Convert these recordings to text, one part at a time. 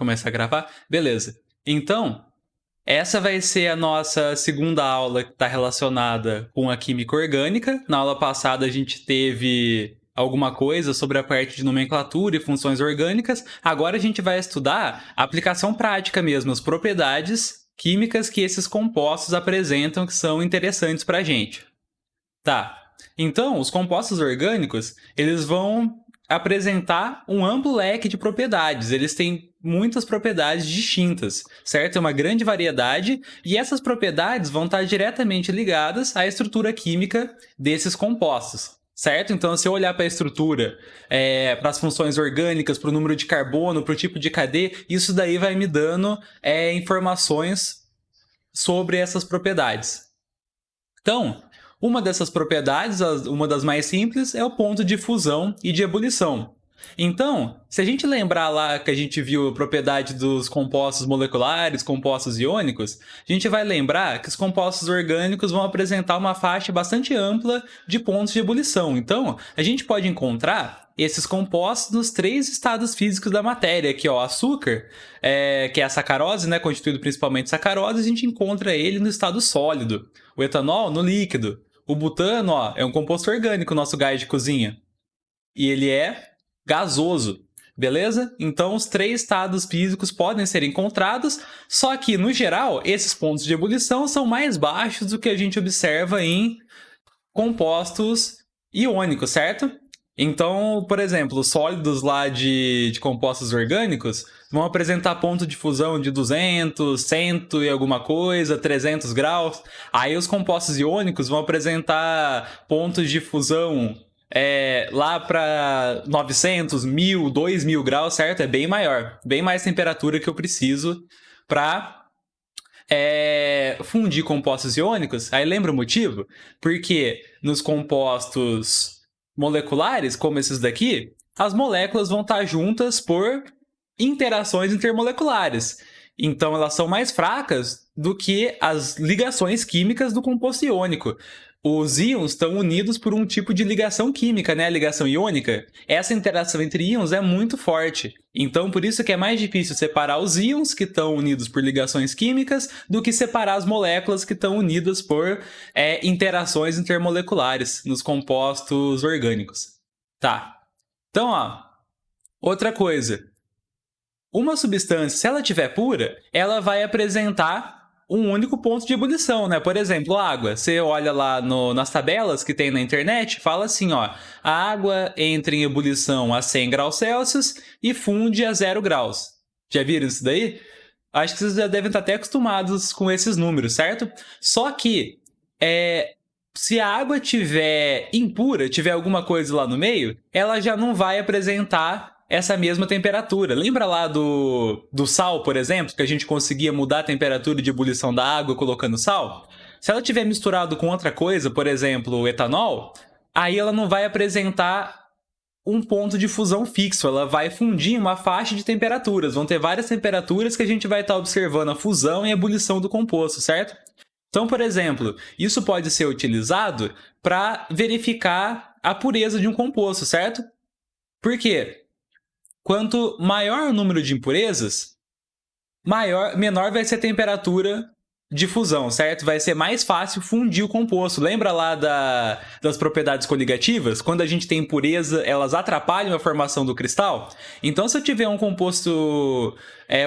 Começar a gravar? Beleza. Então, essa vai ser a nossa segunda aula que está relacionada com a química orgânica. Na aula passada a gente teve alguma coisa sobre a parte de nomenclatura e funções orgânicas. Agora a gente vai estudar a aplicação prática mesmo, as propriedades químicas que esses compostos apresentam que são interessantes para a gente. Tá. Então, os compostos orgânicos, eles vão apresentar um amplo leque de propriedades. Eles têm muitas propriedades distintas, certo? É uma grande variedade, e essas propriedades vão estar diretamente ligadas à estrutura química desses compostos, certo? Então, se eu olhar para a estrutura, para as funções orgânicas, para o número de carbono, para o tipo de cadeia, isso daí vai me dando informações sobre essas propriedades. Então, uma dessas propriedades, uma das mais simples, é o ponto de fusão e de ebulição. Então, se a gente lembrar lá que a gente viu a propriedade dos compostos moleculares, compostos iônicos, a gente vai lembrar que os compostos orgânicos vão apresentar uma faixa bastante ampla de pontos de ebulição. Então, a gente pode encontrar esses compostos nos 3 estados físicos da matéria. Aqui, ó, açúcar, que é a sacarose, né, constituído principalmente de sacarose, a gente encontra ele no estado sólido. O etanol no líquido. O butano, ó, é um composto orgânico, nosso gás de cozinha. E ele é gasoso, beleza? Então, os 3 estados físicos podem ser encontrados, só que, no geral, esses pontos de ebulição são mais baixos do que a gente observa em compostos iônicos, certo? Então, por exemplo, os sólidos lá de compostos orgânicos vão apresentar ponto de fusão de 200, 100 e alguma coisa, 300 graus. Aí os compostos iônicos vão apresentar pontos de fusão lá para 900, 1000, 2000 graus, certo? É bem maior, bem mais temperatura que eu preciso para fundir compostos iônicos. Aí lembra o motivo? Porque nos compostos moleculares, como esses daqui, as moléculas vão estar juntas por interações intermoleculares. Então, elas são mais fracas do que as ligações químicas do composto iônico. Os íons estão unidos por um tipo de ligação química, né? A ligação iônica. Essa interação entre íons é muito forte. Então, por isso que é mais difícil separar os íons que estão unidos por ligações químicas do que separar as moléculas que estão unidas por interações intermoleculares nos compostos orgânicos. Tá. Então, ó, outra coisa. Uma substância, se ela estiver pura, ela vai apresentar um único ponto de ebulição, né? Por exemplo, água. Você olha lá nas tabelas que tem na internet, fala assim, ó, a água entra em ebulição a 100 graus Celsius e funde a 0 graus. Já viram isso daí? Acho que vocês já devem estar até acostumados com esses números, certo? Só que, se a água tiver impura, tiver alguma coisa lá no meio, ela já não vai apresentar essa mesma temperatura. Lembra lá do sal, por exemplo, que a gente conseguia mudar a temperatura de ebulição da água colocando sal? Se ela tiver misturado com outra coisa, por exemplo, o etanol, aí ela não vai apresentar um ponto de fusão fixo, ela vai fundir uma faixa de temperaturas. Vão ter várias temperaturas que a gente vai estar observando a fusão e a ebulição do composto, certo? Então, por exemplo, isso pode ser utilizado para verificar a pureza de um composto, certo? Por quê? Quanto maior o número de impurezas, menor vai ser a temperatura de fusão, certo? Vai ser mais fácil fundir o composto. Lembra lá das propriedades coligativas? Quando a gente tem impureza, elas atrapalham a formação do cristal? Então, se eu tiver um composto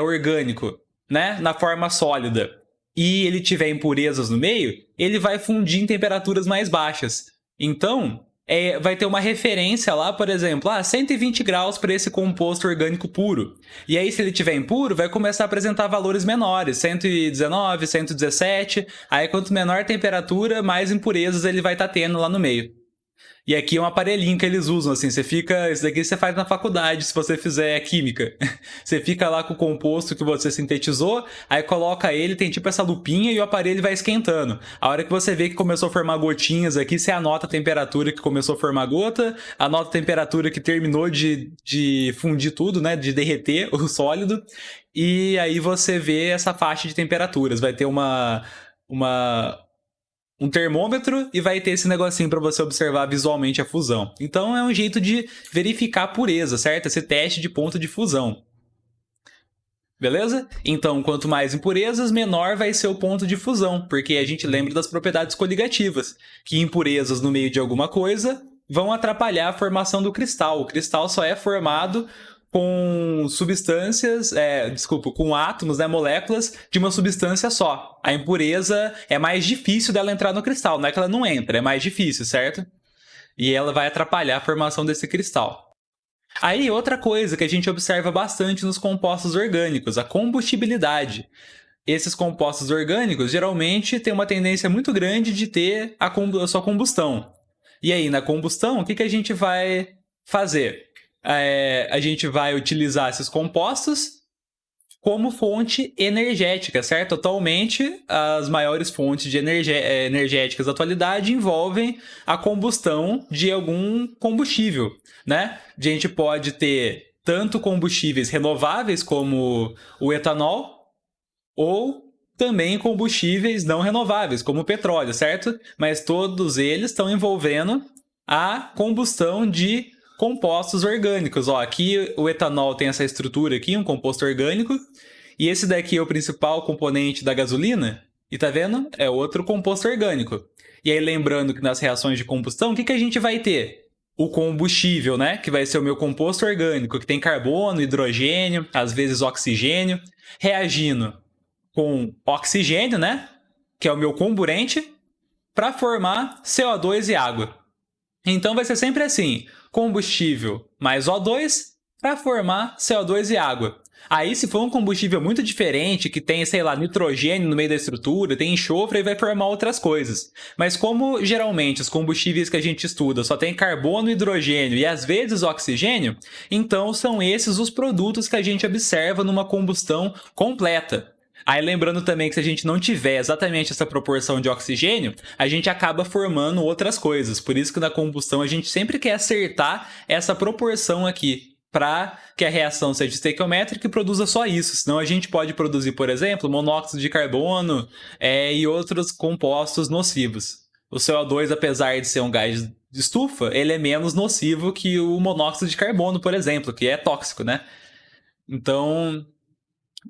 orgânico, né, na forma sólida, e ele tiver impurezas no meio, ele vai fundir em temperaturas mais baixas. Então, vai ter uma referência lá, por exemplo, 120 graus para esse composto orgânico puro. E aí, se ele estiver impuro, vai começar a apresentar valores menores, 119, 117. Aí, quanto menor a temperatura, mais impurezas ele vai estar tendo lá no meio. E aqui é um aparelhinho que eles usam, assim, isso daqui você faz na faculdade, se você fizer química. Você fica lá com o composto que você sintetizou, aí coloca ele, tem tipo essa lupinha e o aparelho vai esquentando. A hora que você vê que começou a formar gotinhas aqui, você anota a temperatura que começou a formar gota, anota a temperatura que terminou de fundir tudo, né, de derreter o sólido, e aí você vê essa faixa de temperaturas. Vai ter um termômetro e vai ter esse negocinho para você observar visualmente a fusão. Então, é um jeito de verificar a pureza, certo? Esse teste de ponto de fusão. Beleza? Então, quanto mais impurezas, menor vai ser o ponto de fusão, porque a gente lembra das propriedades coligativas, que impurezas no meio de alguma coisa vão atrapalhar a formação do cristal. O cristal só é formado com substâncias, com átomos, né, moléculas de uma substância só. A impureza é mais difícil dela entrar no cristal, não é que ela não entra, é mais difícil, certo? E ela vai atrapalhar a formação desse cristal. Aí, outra coisa que a gente observa bastante nos compostos orgânicos, a combustibilidade. Esses compostos orgânicos geralmente têm uma tendência muito grande de ter a sua combustão. E aí, na combustão, o que a gente vai fazer? A gente vai utilizar esses compostos como fonte energética, certo? Atualmente, as maiores fontes de energéticas da atualidade envolvem a combustão de algum combustível, né? A gente pode ter tanto combustíveis renováveis como o etanol, ou também combustíveis não renováveis, como o petróleo, certo? Mas todos eles estão envolvendo a combustão de compostos orgânicos. Ó, aqui o etanol tem essa estrutura aqui, um composto orgânico, e esse daqui é o principal componente da gasolina, e tá vendo? É outro composto orgânico. E aí, lembrando que nas reações de combustão, o que a gente vai ter? O combustível, né? Que vai ser o meu composto orgânico, que tem carbono, hidrogênio, às vezes oxigênio, reagindo com oxigênio, né? Que é o meu comburente, para formar CO2 e água. Então vai ser sempre assim: combustível mais O2 para formar CO2 e água. Aí, se for um combustível muito diferente, que tem, sei lá, nitrogênio no meio da estrutura, tem enxofre, aí vai formar outras coisas. Mas como geralmente os combustíveis que a gente estuda só tem carbono, hidrogênio e às vezes oxigênio, então são esses os produtos que a gente observa numa combustão completa. Aí, lembrando também que se a gente não tiver exatamente essa proporção de oxigênio, a gente acaba formando outras coisas. Por isso que na combustão a gente sempre quer acertar essa proporção aqui, para que a reação seja estequiométrica e produza só isso. Senão a gente pode produzir, por exemplo, monóxido de carbono e outros compostos nocivos. O CO2, apesar de ser um gás de estufa, ele é menos nocivo que o monóxido de carbono, por exemplo, que é tóxico, né? Então,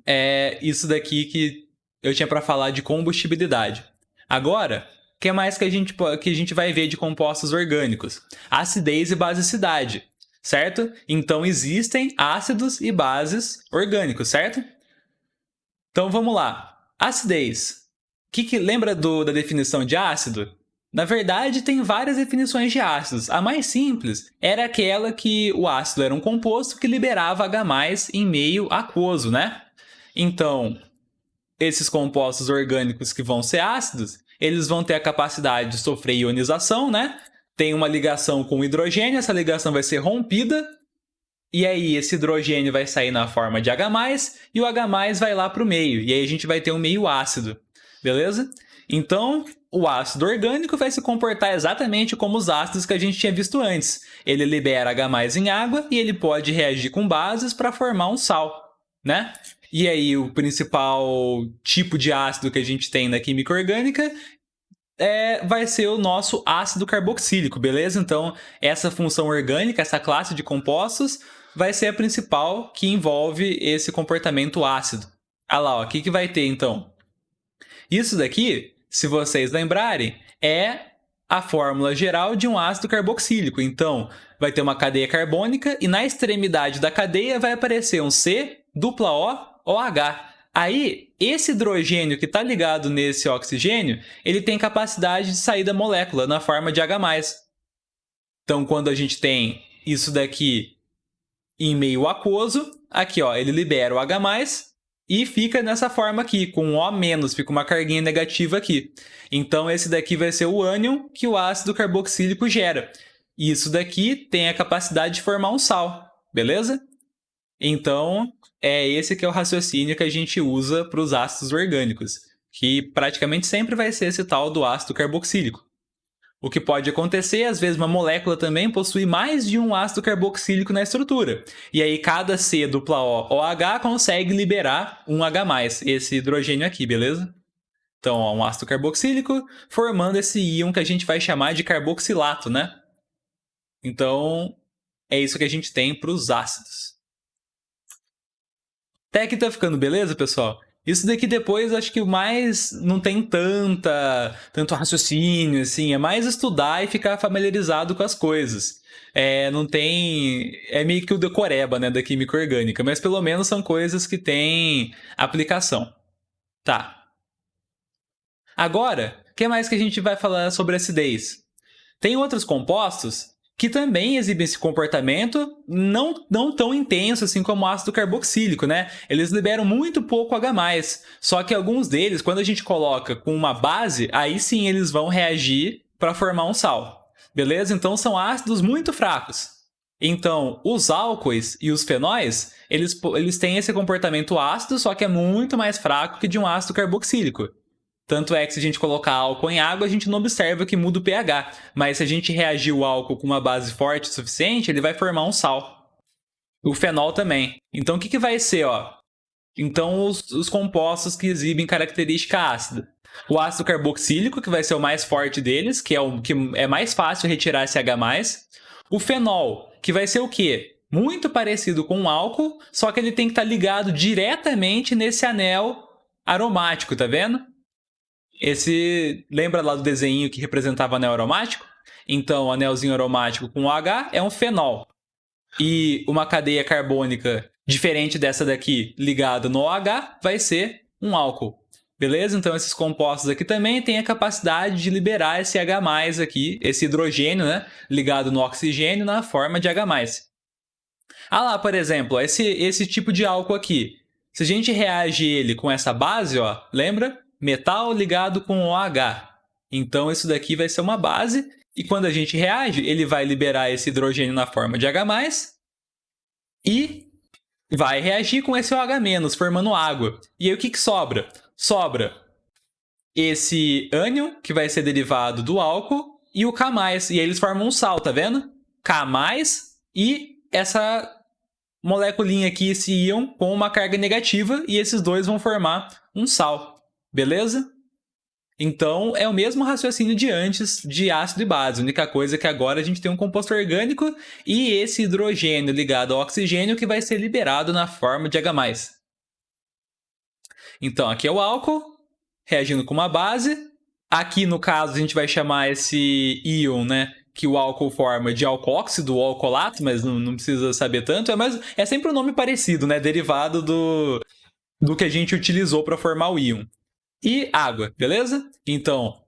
é isso daqui que eu tinha para falar de combustibilidade. Agora, o que mais que a gente vai ver de compostos orgânicos? Acidez e basicidade, certo? Então, existem ácidos e bases orgânicos, certo? Então, vamos lá. Acidez. Lembra da definição de ácido? Na verdade, tem várias definições de ácidos. A mais simples era aquela que o ácido era um composto que liberava H+ em meio aquoso, né? Então, esses compostos orgânicos que vão ser ácidos, eles vão ter a capacidade de sofrer ionização, né? Tem uma ligação com o hidrogênio, essa ligação vai ser rompida, e aí esse hidrogênio vai sair na forma de H+, e o H+ vai lá para o meio, e aí a gente vai ter um meio ácido, beleza? Então, o ácido orgânico vai se comportar exatamente como os ácidos que a gente tinha visto antes. Ele libera H+ em água e ele pode reagir com bases para formar um sal, né? E aí, o principal tipo de ácido que a gente tem na química orgânica vai ser o nosso ácido carboxílico, beleza? Então, essa função orgânica, essa classe de compostos, vai ser a principal que envolve esse comportamento ácido. Ah lá, ó, o que vai ter, então? Isso daqui, se vocês lembrarem, é a fórmula geral de um ácido carboxílico. Então, vai ter uma cadeia carbônica e na extremidade da cadeia vai aparecer um COOH. Aí, esse hidrogênio que está ligado nesse oxigênio, ele tem capacidade de sair da molécula na forma de H+. Então, quando a gente tem isso daqui em meio aquoso, aqui ó, ele libera o H+, e fica nessa forma aqui, com um O-, fica uma carguinha negativa aqui. Então, esse daqui vai ser o ânion que o ácido carboxílico gera. E isso daqui tem a capacidade de formar um sal, beleza? Então, é esse que é o raciocínio que a gente usa para os ácidos orgânicos, que praticamente sempre vai ser esse tal do ácido carboxílico. O que pode acontecer, às vezes uma molécula também possui mais de um ácido carboxílico na estrutura. E aí cada COOH consegue liberar um H+, esse hidrogênio aqui, beleza? Então, ó, um ácido carboxílico formando esse íon que a gente vai chamar de carboxilato, né? Então, é isso que a gente tem para os ácidos. Até aqui tá ficando beleza, pessoal? Isso daqui depois acho que o mais não tem tanto raciocínio, assim, é mais estudar e ficar familiarizado com as coisas. Não tem. É meio que o decoreba, né, da química orgânica, mas pelo menos são coisas que têm aplicação. Tá. Agora, o que mais que a gente vai falar sobre acidez? Tem outros compostos que também exibem esse comportamento não tão intenso assim como o ácido carboxílico, né? Eles liberam muito pouco H+, só que alguns deles, quando a gente coloca com uma base, aí sim eles vão reagir para formar um sal. Beleza? Então são ácidos muito fracos. Então, os álcoois e os fenóis, eles têm esse comportamento ácido, só que é muito mais fraco que de um ácido carboxílico. Tanto é que se a gente colocar álcool em água, a gente não observa que muda o pH. Mas se a gente reagir o álcool com uma base forte o suficiente, ele vai formar um sal. O fenol também. Então o que vai ser, ó? Então os compostos que exibem característica ácida. O ácido carboxílico, que vai ser o mais forte deles, que é o que é mais fácil retirar esse H+. O fenol, que vai ser o quê? Muito parecido com o álcool, só que ele tem que estar ligado diretamente nesse anel aromático, tá vendo? Lembra lá do desenho que representava anel aromático? Então, o anelzinho aromático com OH é um fenol. E uma cadeia carbônica diferente dessa daqui, ligada no OH, vai ser um álcool. Beleza? Então, esses compostos aqui também têm a capacidade de liberar esse H+, aqui, esse hidrogênio, né? Ligado no oxigênio na forma de H+. Ah lá, por exemplo, esse tipo de álcool aqui. Se a gente reage ele com essa base, ó, lembra? Metal ligado com OH. Então, isso daqui vai ser uma base. E quando a gente reage, ele vai liberar esse hidrogênio na forma de H+, e vai reagir com esse OH-, formando água. E aí, o que sobra? Sobra esse ânion, que vai ser derivado do álcool, e o K+. E aí eles formam um sal, tá vendo? K+, e essa moleculinha aqui, esse íon, com uma carga negativa, e esses dois vão formar um sal. Beleza? Então, é o mesmo raciocínio de antes de ácido e base. A única coisa é que agora a gente tem um composto orgânico e esse hidrogênio ligado ao oxigênio que vai ser liberado na forma de H+. Então, aqui é o álcool, reagindo com uma base. Aqui, no caso, a gente vai chamar esse íon, né, que o álcool forma de alcóxido ou alcoolato, mas não precisa saber tanto. É sempre um nome parecido, né, derivado do que a gente utilizou para formar o íon. E água, beleza? Então,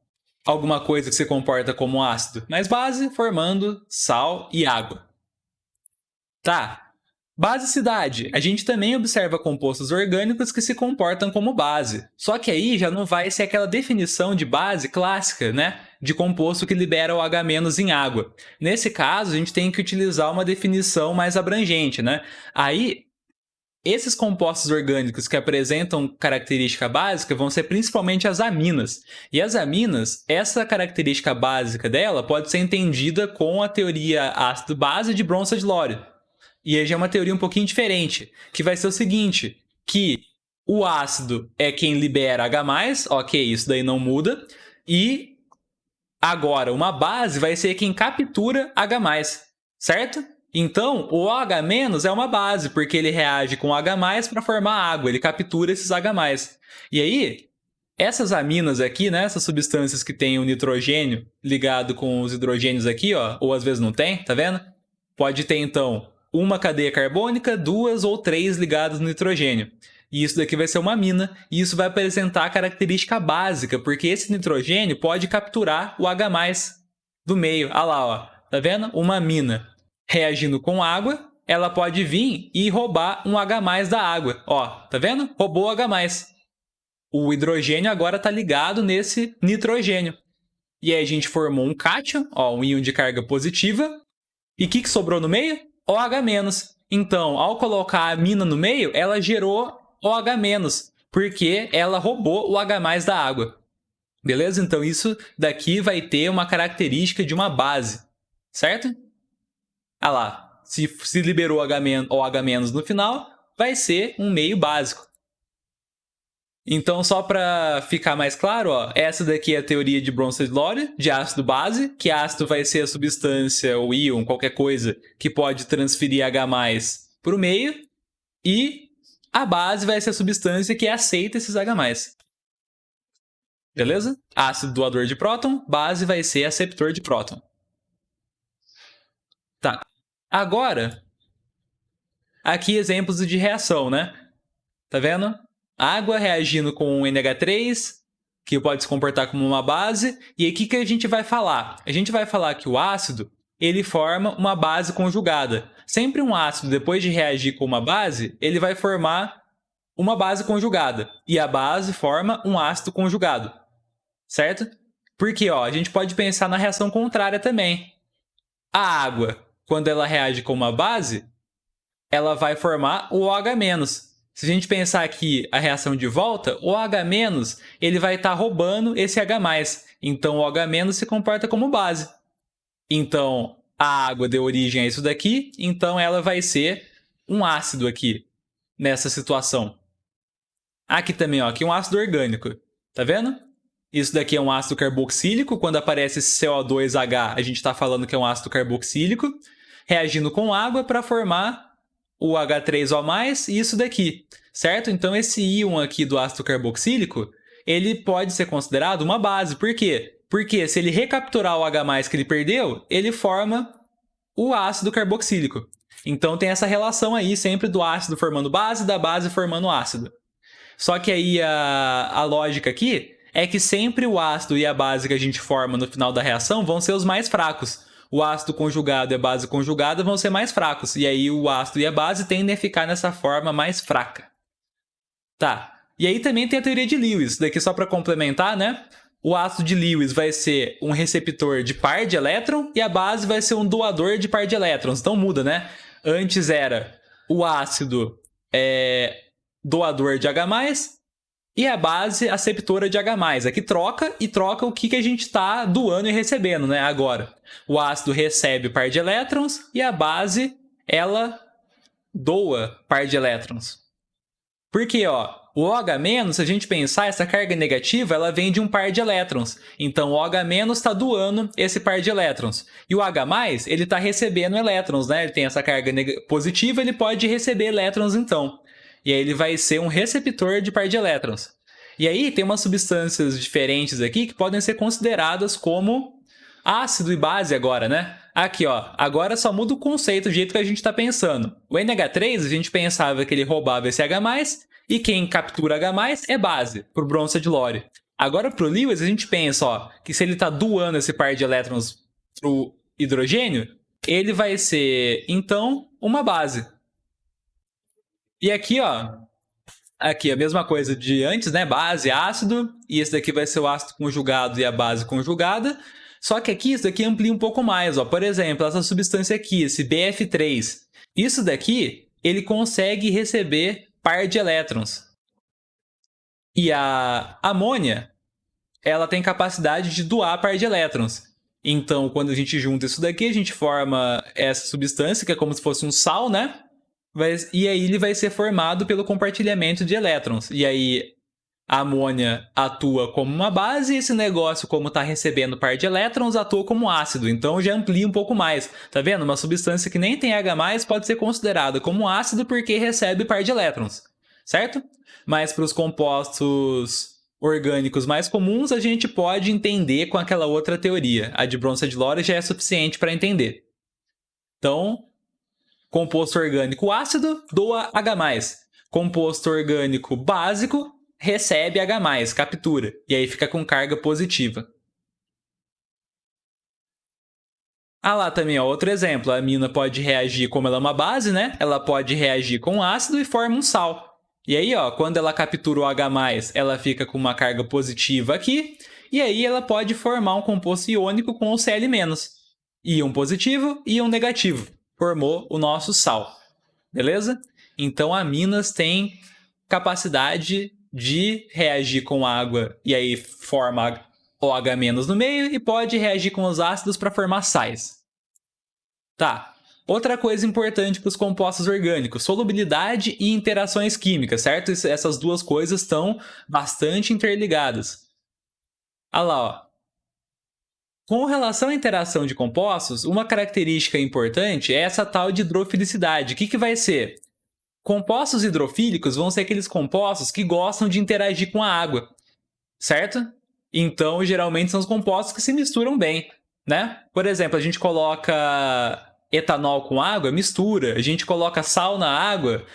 alguma coisa que se comporta como ácido mais base, formando sal e água. Tá. Basicidade. A gente também observa compostos orgânicos que se comportam como base. Só que aí já não vai ser aquela definição de base clássica, né? De composto que libera o H- em água. Nesse caso, a gente tem que utilizar uma definição mais abrangente, né? Aí, esses compostos orgânicos que apresentam característica básica vão ser principalmente as aminas. E as aminas, essa característica básica dela pode ser entendida com a teoria ácido-base de Bronsted-Lowry. E aí já é uma teoria um pouquinho diferente, que vai ser o seguinte, que o ácido é quem libera H+, ok, isso daí não muda, e agora uma base vai ser quem captura H+, certo? Então, o OH- é uma base, porque ele reage com H+, para formar água, ele captura esses H+. E aí, essas aminas aqui, né, essas substâncias que têm o nitrogênio ligado com os hidrogênios aqui, ó, ou às vezes não tem, tá vendo? Pode ter, então, uma cadeia carbônica, 2 ou 3 ligadas no nitrogênio. E isso daqui vai ser uma amina, e isso vai apresentar a característica básica, porque esse nitrogênio pode capturar o H+ do meio. Ah lá, ó, tá vendo? Uma amina reagindo com água, ela pode vir e roubar um H+ da água. Ó, tá vendo? Roubou o H+. O hidrogênio agora está ligado nesse nitrogênio. E aí a gente formou um cátion, ó, um íon de carga positiva. E o que sobrou no meio? OH-. Então, ao colocar a amina no meio, ela gerou OH-, porque ela roubou o H+ da água. Beleza? Então, isso daqui vai ter uma característica de uma base, certo? Ah lá, se liberou OH- no final, vai ser um meio básico. Então, só para ficar mais claro, ó, essa daqui é a teoria de Bronsted-Lowry, de ácido-base, que ácido vai ser a substância, ou íon, qualquer coisa, que pode transferir H+ para o meio. E A base vai ser a substância que aceita esses H+. Beleza? Ácido doador de próton, base vai ser aceptor de próton. Tá. Agora, aqui exemplos de reação, né? Tá vendo? Água reagindo com NH3, que pode se comportar como uma base. E aí, o que a gente vai falar? A gente vai falar que o ácido, ele forma uma base conjugada. Sempre um ácido, depois de reagir com uma base, ele vai formar uma base conjugada. E a base forma um ácido conjugado. Certo? Porque, ó, a gente pode pensar na reação contrária também. A água, quando ela reage com uma base, ela vai formar o OH-. Se a gente pensar aqui a reação de volta, o OH- ele vai estar roubando esse H+. Então, o OH- se comporta como base. Então, a água deu origem a isso daqui, então ela vai ser um ácido aqui, nessa situação. Aqui também, ó, aqui um ácido orgânico. Tá vendo? Isso daqui é um ácido carboxílico. Quando aparece esse CO2H, a gente está falando que é um ácido carboxílico, reagindo com água para formar o H3O+, e isso daqui, certo? Então, esse íon aqui do ácido carboxílico, ele pode ser considerado uma base. Por quê? Porque se ele recapturar o H+, que ele perdeu, ele forma o ácido carboxílico. Então, tem essa relação aí sempre do ácido formando base, da base formando ácido. Só que aí a lógica aqui é que sempre o ácido e a base que a gente forma no final da reação vão ser os mais fracos. O ácido conjugado e a base conjugada vão ser mais fracos. E aí o ácido e a base tendem a ficar nessa forma mais fraca. Tá. E aí também tem a teoria de Lewis. Daqui só para complementar, né? O ácido de Lewis vai ser um receptor de par de elétron e a base vai ser um doador de par de elétrons. Então muda, né? Antes era o ácido doador de H+, e a base aceptora de H+. Aqui troca o que a gente está doando e recebendo, né? Agora, o ácido recebe par de elétrons e a base, ela doa par de elétrons. Porque, ó, o OH-, se a gente pensar, essa carga negativa, ela vem de um par de elétrons. Então, o OH- está doando esse par de elétrons. E o H+, ele está recebendo elétrons, né? Ele tem essa carga positiva, ele pode receber elétrons, então. E aí ele vai ser um receptor de par de elétrons. E aí tem umas substâncias diferentes aqui que podem ser consideradas como ácido e base agora, né? Aqui, ó, agora só muda o conceito do jeito que a gente está pensando. O NH3, a gente pensava que ele roubava esse H+, e quem captura H+, é base, para o Bronça de Lore. Agora, para o Lewis, a gente pensa, ó, que se ele está doando esse par de elétrons para o hidrogênio, ele vai ser, então, uma base. E aqui, ó, aqui a mesma coisa de antes, né? Base, ácido, e esse daqui vai ser o ácido conjugado e a base conjugada. Só que aqui, isso daqui amplia um pouco mais, ó. Por exemplo, essa substância aqui, esse BF3. Isso daqui, ele consegue receber par de elétrons. E a amônia, ela tem capacidade de doar par de elétrons. Então, quando a gente junta isso daqui, a gente forma essa substância, que é como se fosse um sal, né? E aí ele vai ser formado pelo compartilhamento de elétrons. E aí a amônia atua como uma base e esse negócio, como está recebendo par de elétrons, atua como ácido. Então já amplia um pouco mais. Tá vendo? Uma substância que nem tem H+, pode ser considerada como ácido porque recebe par de elétrons. Certo? Mas para os compostos orgânicos mais comuns, a gente pode entender com aquela outra teoria. A de Bronsted-Lore já é suficiente para entender. Então, composto orgânico ácido doa H+. Composto orgânico básico recebe H+, captura. E aí fica com carga positiva. Ah lá também, ó, outro exemplo. A amina pode reagir como ela é uma base, né? Ela pode reagir com ácido e forma um sal. E aí, ó, quando ela captura o H+, ela fica com uma carga positiva aqui. E aí ela pode formar um composto iônico com o Cl-. Íon positivo e íon negativo. Formou o nosso sal. Beleza? Então, aminas têm capacidade de reagir com água e aí forma OH- no meio e pode reagir com os ácidos para formar sais. Tá. Outra coisa importante para os compostos orgânicos, solubilidade e interações químicas, certo? Essas duas coisas estão bastante interligadas. Olha lá, ó. Com relação à interação de compostos, uma característica importante é essa tal de hidrofilicidade. O que vai ser? Compostos hidrofílicos vão ser aqueles compostos que gostam de interagir com a água, certo? Então, geralmente são os compostos que se misturam bem, né? Por exemplo, a gente coloca etanol com água, mistura. A gente coloca sal na água,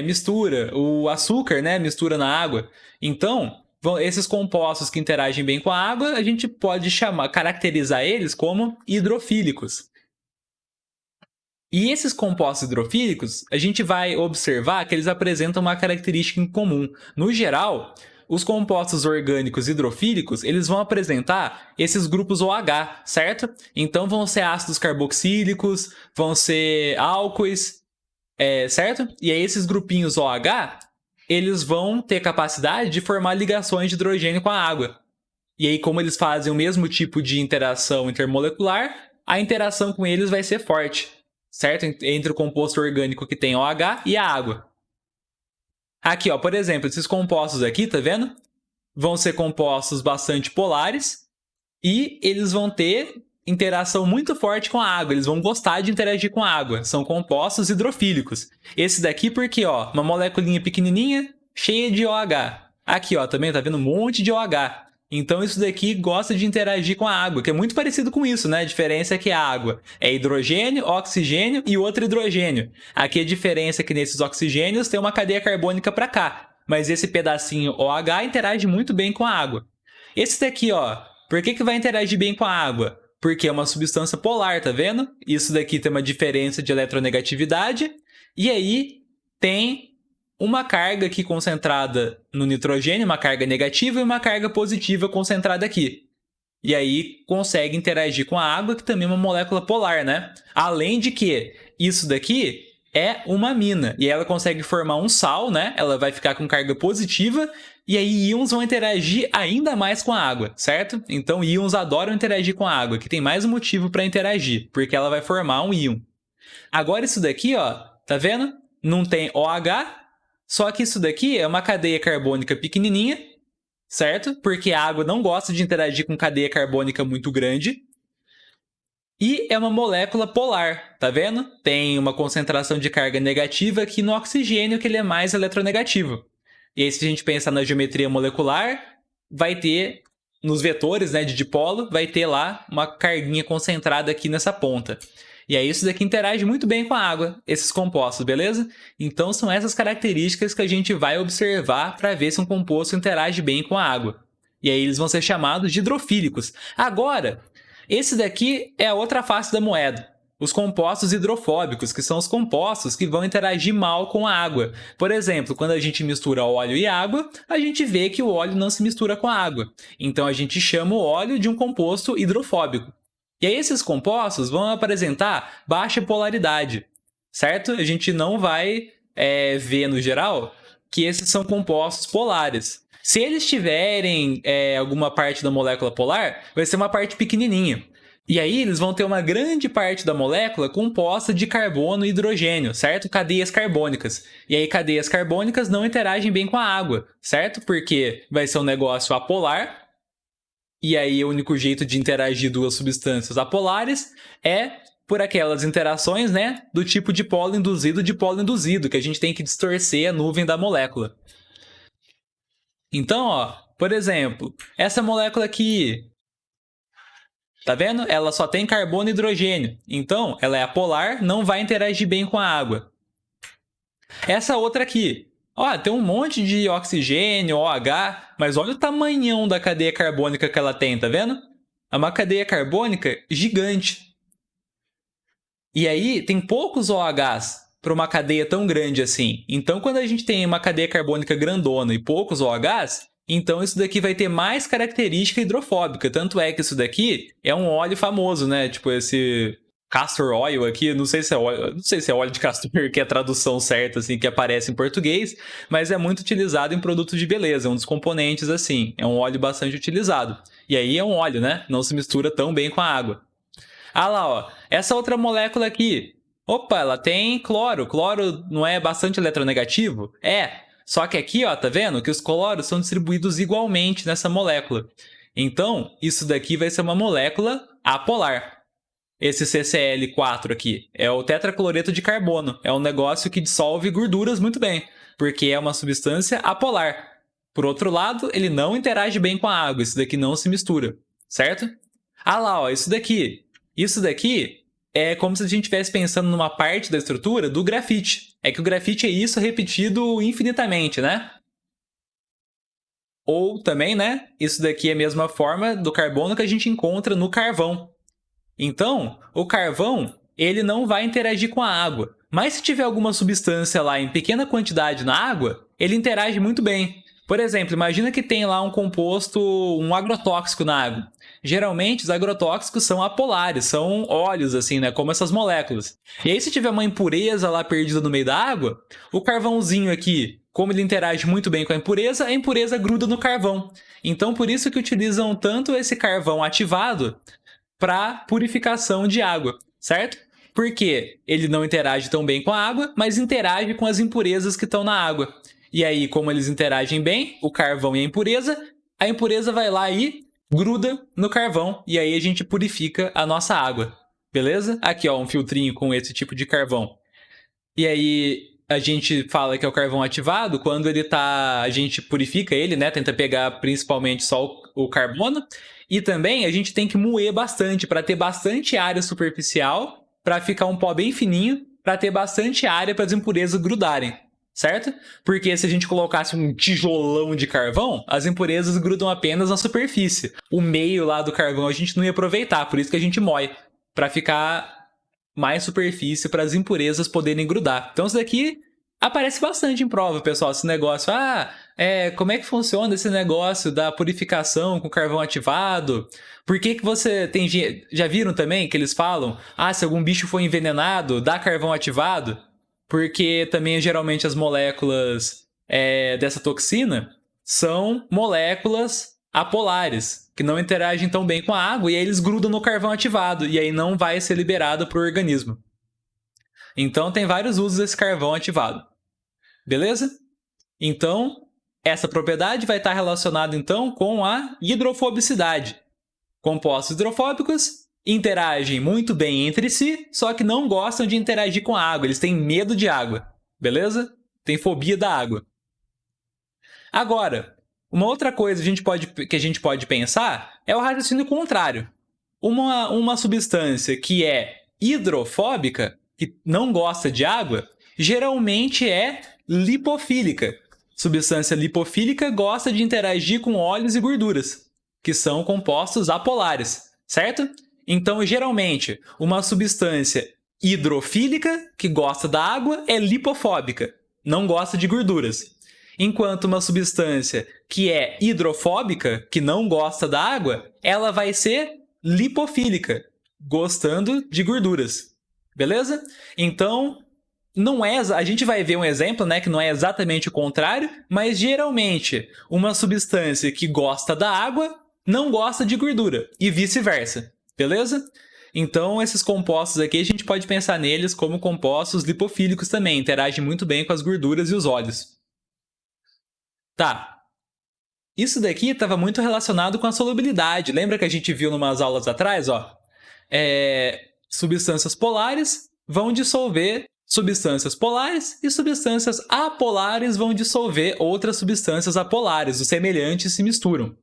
mistura. O açúcar, né, mistura na água. Então, esses compostos que interagem bem com a água, a gente pode caracterizar eles como hidrofílicos. E esses compostos hidrofílicos, a gente vai observar que eles apresentam uma característica em comum. No geral, os compostos orgânicos hidrofílicos, eles vão apresentar esses grupos OH, certo? Então, vão ser ácidos carboxílicos, vão ser álcoois, certo? E aí, esses grupinhos OH, eles vão ter capacidade de formar ligações de hidrogênio com a água. E aí, como eles fazem o mesmo tipo de interação intermolecular, a interação com eles vai ser forte, certo? Entre o composto orgânico que tem OH e a água. Aqui, ó, por exemplo, esses compostos aqui, tá vendo? Vão ser compostos bastante polares e eles vão ter interação muito forte com a água. Eles vão gostar de interagir com a água. São compostos hidrofílicos. Esse daqui porque, ó, uma moleculinha pequenininha, cheia de OH. Aqui, ó, também tá vendo um monte de OH. Então, isso daqui gosta de interagir com a água, que é muito parecido com isso, né? A diferença é que a água é hidrogênio, oxigênio e outro hidrogênio. Aqui a diferença é que nesses oxigênios tem uma cadeia carbônica para cá, mas esse pedacinho OH interage muito bem com a água. Esse daqui, ó, por que vai interagir bem com a água? Porque é uma substância polar, tá vendo? Isso daqui tem uma diferença de eletronegatividade, e aí tem uma carga aqui concentrada no nitrogênio, uma carga negativa, e uma carga positiva concentrada aqui. E aí consegue interagir com a água, que também é uma molécula polar, né? Além de que isso daqui é uma amina, e ela consegue formar um sal, né? Ela vai ficar com carga positiva, e aí íons vão interagir ainda mais com a água, certo? Então íons adoram interagir com a água, que tem mais um motivo para interagir, porque ela vai formar um íon. Agora isso daqui, ó, tá vendo? Não tem OH, só que isso daqui é uma cadeia carbônica pequenininha, certo? Porque a água não gosta de interagir com cadeia carbônica muito grande. E é uma molécula polar, tá vendo? Tem uma concentração de carga negativa aqui no oxigênio, que ele é mais eletronegativo. E aí, se a gente pensar na geometria molecular, vai ter, nos vetores, né, de dipolo, vai ter lá uma carguinha concentrada aqui nessa ponta. E aí isso daqui interage muito bem com a água, esses compostos, beleza? Então são essas características que a gente vai observar para ver se um composto interage bem com a água. E aí eles vão ser chamados de hidrofílicos. Agora, esse daqui é a outra face da moeda. Os compostos hidrofóbicos, que são os compostos que vão interagir mal com a água. Por exemplo, quando a gente mistura óleo e água, a gente vê que o óleo não se mistura com a água. Então a gente chama o óleo de um composto hidrofóbico. E aí esses compostos vão apresentar baixa polaridade, certo? A gente não vai ver, no geral, que esses são compostos polares. Se eles tiverem alguma parte da molécula polar, vai ser uma parte pequenininha. E aí eles vão ter uma grande parte da molécula composta de carbono e hidrogênio, certo? Cadeias carbônicas. E aí cadeias carbônicas não interagem bem com a água, certo? Porque vai ser um negócio apolar. E aí o único jeito de interagir duas substâncias apolares é por aquelas interações, né, do tipo dipolo induzido, que a gente tem que distorcer a nuvem da molécula. Então, ó, por exemplo, essa molécula aqui, tá vendo? Ela só tem carbono e hidrogênio. Então, ela é apolar, não vai interagir bem com a água. Essa outra aqui, ó, tem um monte de oxigênio, OH, mas olha o tamanhão da cadeia carbônica que ela tem, tá vendo? É uma cadeia carbônica gigante. E aí, tem poucos OHs para uma cadeia tão grande assim. Então, quando a gente tem uma cadeia carbônica grandona e poucos OHs, então isso daqui vai ter mais característica hidrofóbica. Tanto é que isso daqui é um óleo famoso, né? Tipo esse castor oil aqui, não sei se é óleo de castor, que é a tradução certa, assim, que aparece em português, mas é muito utilizado em produtos de beleza, é um dos componentes, assim, é um óleo bastante utilizado. E aí é um óleo, né? Não se mistura tão bem com a água. Ah lá, ó, essa outra molécula aqui, opa, ela tem cloro. Cloro não é bastante eletronegativo? É, só que aqui, ó, tá vendo que os cloros são distribuídos igualmente nessa molécula. Então, isso daqui vai ser uma molécula apolar. esse CCl4 aqui? É o tetracloreto de carbono. É um negócio que dissolve gorduras muito bem, porque é uma substância apolar. Por outro lado, ele não interage bem com a água. Isso daqui não se mistura, certo? Ah lá, ó, isso daqui. Isso daqui é como se a gente estivesse pensando numa parte da estrutura do grafite. É que o grafite é isso repetido infinitamente, né? Ou também, né? Isso daqui é a mesma forma do carbono que a gente encontra no carvão. Então, o carvão, ele não vai interagir com a água. Mas se tiver alguma substância lá em pequena quantidade na água, ele interage muito bem. Por exemplo, imagina que tem lá um composto, um agrotóxico na água. Geralmente, os agrotóxicos são apolares, são óleos, assim, né? Como essas moléculas. E aí, se tiver uma impureza lá perdida no meio da água, o carvãozinho aqui, como ele interage muito bem com a impureza gruda no carvão. Então, por isso que utilizam tanto esse carvão ativado para purificação de água, certo? Porque ele não interage tão bem com a água, mas interage com as impurezas que estão na água. E aí, como eles interagem bem, o carvão e a impureza vai lá e gruda no carvão, e aí a gente purifica a nossa água, beleza? Aqui, ó, um filtrinho com esse tipo de carvão. E aí, a gente fala que é o carvão ativado quando ele tá... a gente purifica ele, né? Tenta pegar principalmente só o carbono. E também a gente tem que moer bastante para ter bastante área superficial, para ficar um pó bem fininho, para ter bastante área para as impurezas grudarem, certo? Porque se a gente colocasse um tijolão de carvão, as impurezas grudam apenas na superfície. O meio lá do carvão a gente não ia aproveitar, por isso que a gente moe, para ficar mais superfície para as impurezas poderem grudar. Então isso daqui aparece bastante em prova, pessoal, esse negócio. Como é que funciona esse negócio da purificação com carvão ativado? Por que você tem... Já viram também que eles falam, se algum bicho foi envenenado, dá carvão ativado? Porque também, geralmente, as moléculas dessa toxina são moléculas apolares, que não interagem tão bem com a água, e aí eles grudam no carvão ativado, e aí não vai ser liberado para o organismo. Então, tem vários usos desse carvão ativado. Beleza? Então, essa propriedade vai estar relacionada, então, com a hidrofobicidade. Compostos hidrofóbicos interagem muito bem entre si, só que não gostam de interagir com a água. Eles têm medo de água. Beleza? Tem fobia da água. Agora, uma outra coisa que a gente pode pensar é o raciocínio contrário. Uma substância que é hidrofóbica, que não gosta de água, geralmente é lipofílica. Substância lipofílica gosta de interagir com óleos e gorduras, que são compostos apolares, certo? Então, geralmente, uma substância hidrofílica, que gosta da água, é lipofóbica, não gosta de gorduras. Enquanto uma substância que é hidrofóbica, que não gosta da água, ela vai ser lipofílica, gostando de gorduras. Beleza? Então, não é... A gente vai ver um exemplo, né, que não é exatamente o contrário, mas geralmente uma substância que gosta da água não gosta de gordura, e vice-versa. Beleza? Então, esses compostos aqui, a gente pode pensar neles como compostos lipofílicos também, interagem muito bem com as gorduras e os óleos. Tá. Isso daqui estava muito relacionado com a solubilidade. Lembra que a gente viu em umas aulas atrás, ó? Substâncias polares vão dissolver substâncias polares e substâncias apolares vão dissolver outras substâncias apolares. Os semelhantes se misturam.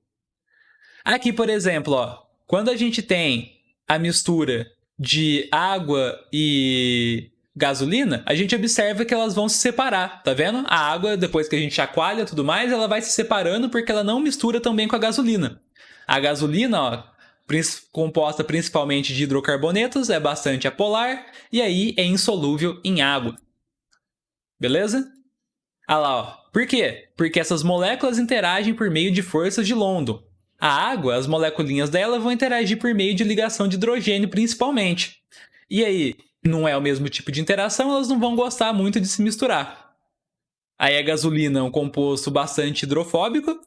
Aqui, por exemplo, ó, quando a gente tem a mistura de água e gasolina, a gente observa que elas vão se separar, tá vendo? A água, depois que a gente chacoalha e tudo mais, ela vai se separando porque ela não mistura tão bem com a gasolina. A gasolina, ó, composta principalmente de hidrocarbonetos, é bastante apolar e aí é insolúvel em água. Beleza? Ah lá, ó. Por quê? Porque essas moléculas interagem por meio de forças de London. A água, as moleculinhas dela vão interagir por meio de ligação de hidrogênio principalmente. E aí, não é o mesmo tipo de interação, elas não vão gostar muito de se misturar. Aí a gasolina é um composto bastante hidrofóbico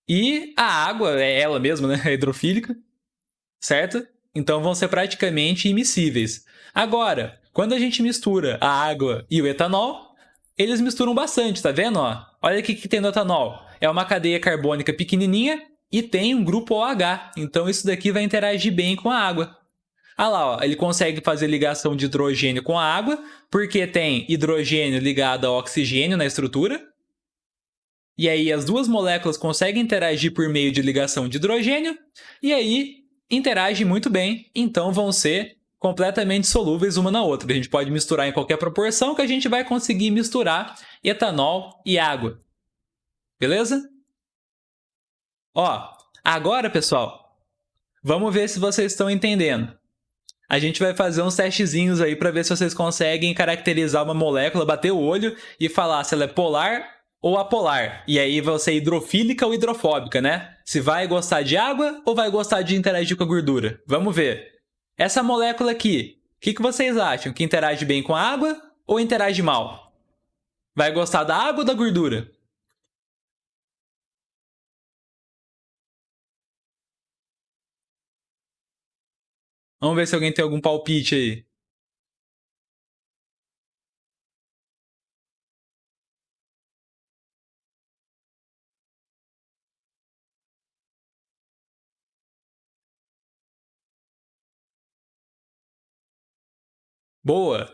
e a água é ela mesma, né? É hidrofílica, certo? Então vão ser praticamente immiscíveis. Agora, quando a gente mistura a água e o etanol, eles misturam bastante, tá vendo? Ó? Olha o que tem no etanol. É uma cadeia carbônica pequenininha e tem um grupo OH. Então isso daqui vai interagir bem com a água. Ah lá, ó, ele consegue fazer ligação de hidrogênio com a água, porque tem hidrogênio ligado ao oxigênio na estrutura. E aí as duas moléculas conseguem interagir por meio de ligação de hidrogênio, e aí interagem muito bem, então vão ser completamente solúveis uma na outra. A gente pode misturar em qualquer proporção que a gente vai conseguir misturar etanol e água. Beleza? Ó, agora, pessoal, vamos ver se vocês estão entendendo. A gente vai fazer uns testezinhos aí para ver se vocês conseguem caracterizar uma molécula, bater o olho e falar se ela é polar ou apolar. E aí vai ser hidrofílica ou hidrofóbica, né? Se vai gostar de água ou vai gostar de interagir com a gordura. Vamos ver. Essa molécula aqui, o que vocês acham? Que interage bem com a água ou interage mal? Vai gostar da água ou da gordura? Vamos ver se alguém tem algum palpite aí. Boa!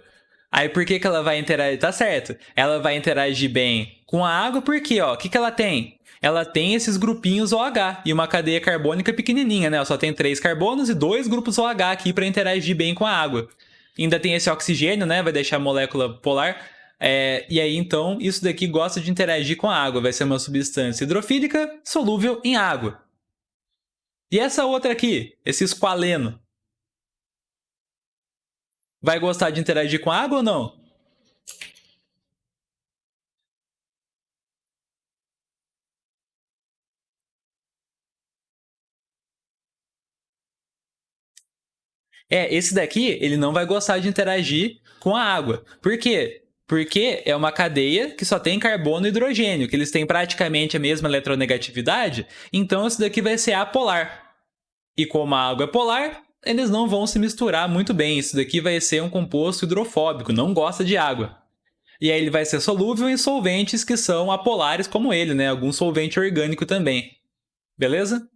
Aí por que ela vai interagir? Tá certo. Ela vai interagir bem com a água porque, ó, o que ela tem? Ela tem esses grupinhos OH e uma cadeia carbônica pequenininha, né? Ela só tem 3 carbonos e 2 grupos OH aqui para interagir bem com a água. Ainda tem esse oxigênio, né? Vai deixar a molécula polar. E aí, então, isso daqui gosta de interagir com a água. Vai ser uma substância hidrofílica solúvel em água. E essa outra aqui, esse esqualeno, vai gostar de interagir com a água ou não? Esse daqui, ele não vai gostar de interagir com a água. Por quê? Porque é uma cadeia que só tem carbono e hidrogênio, que eles têm praticamente a mesma eletronegatividade, então esse daqui vai ser apolar. E como a água é polar, eles não vão se misturar muito bem. Isso daqui vai ser um composto hidrofóbico, não gosta de água. E aí ele vai ser solúvel em solventes que são apolares como ele, né? Algum solvente orgânico também. Beleza?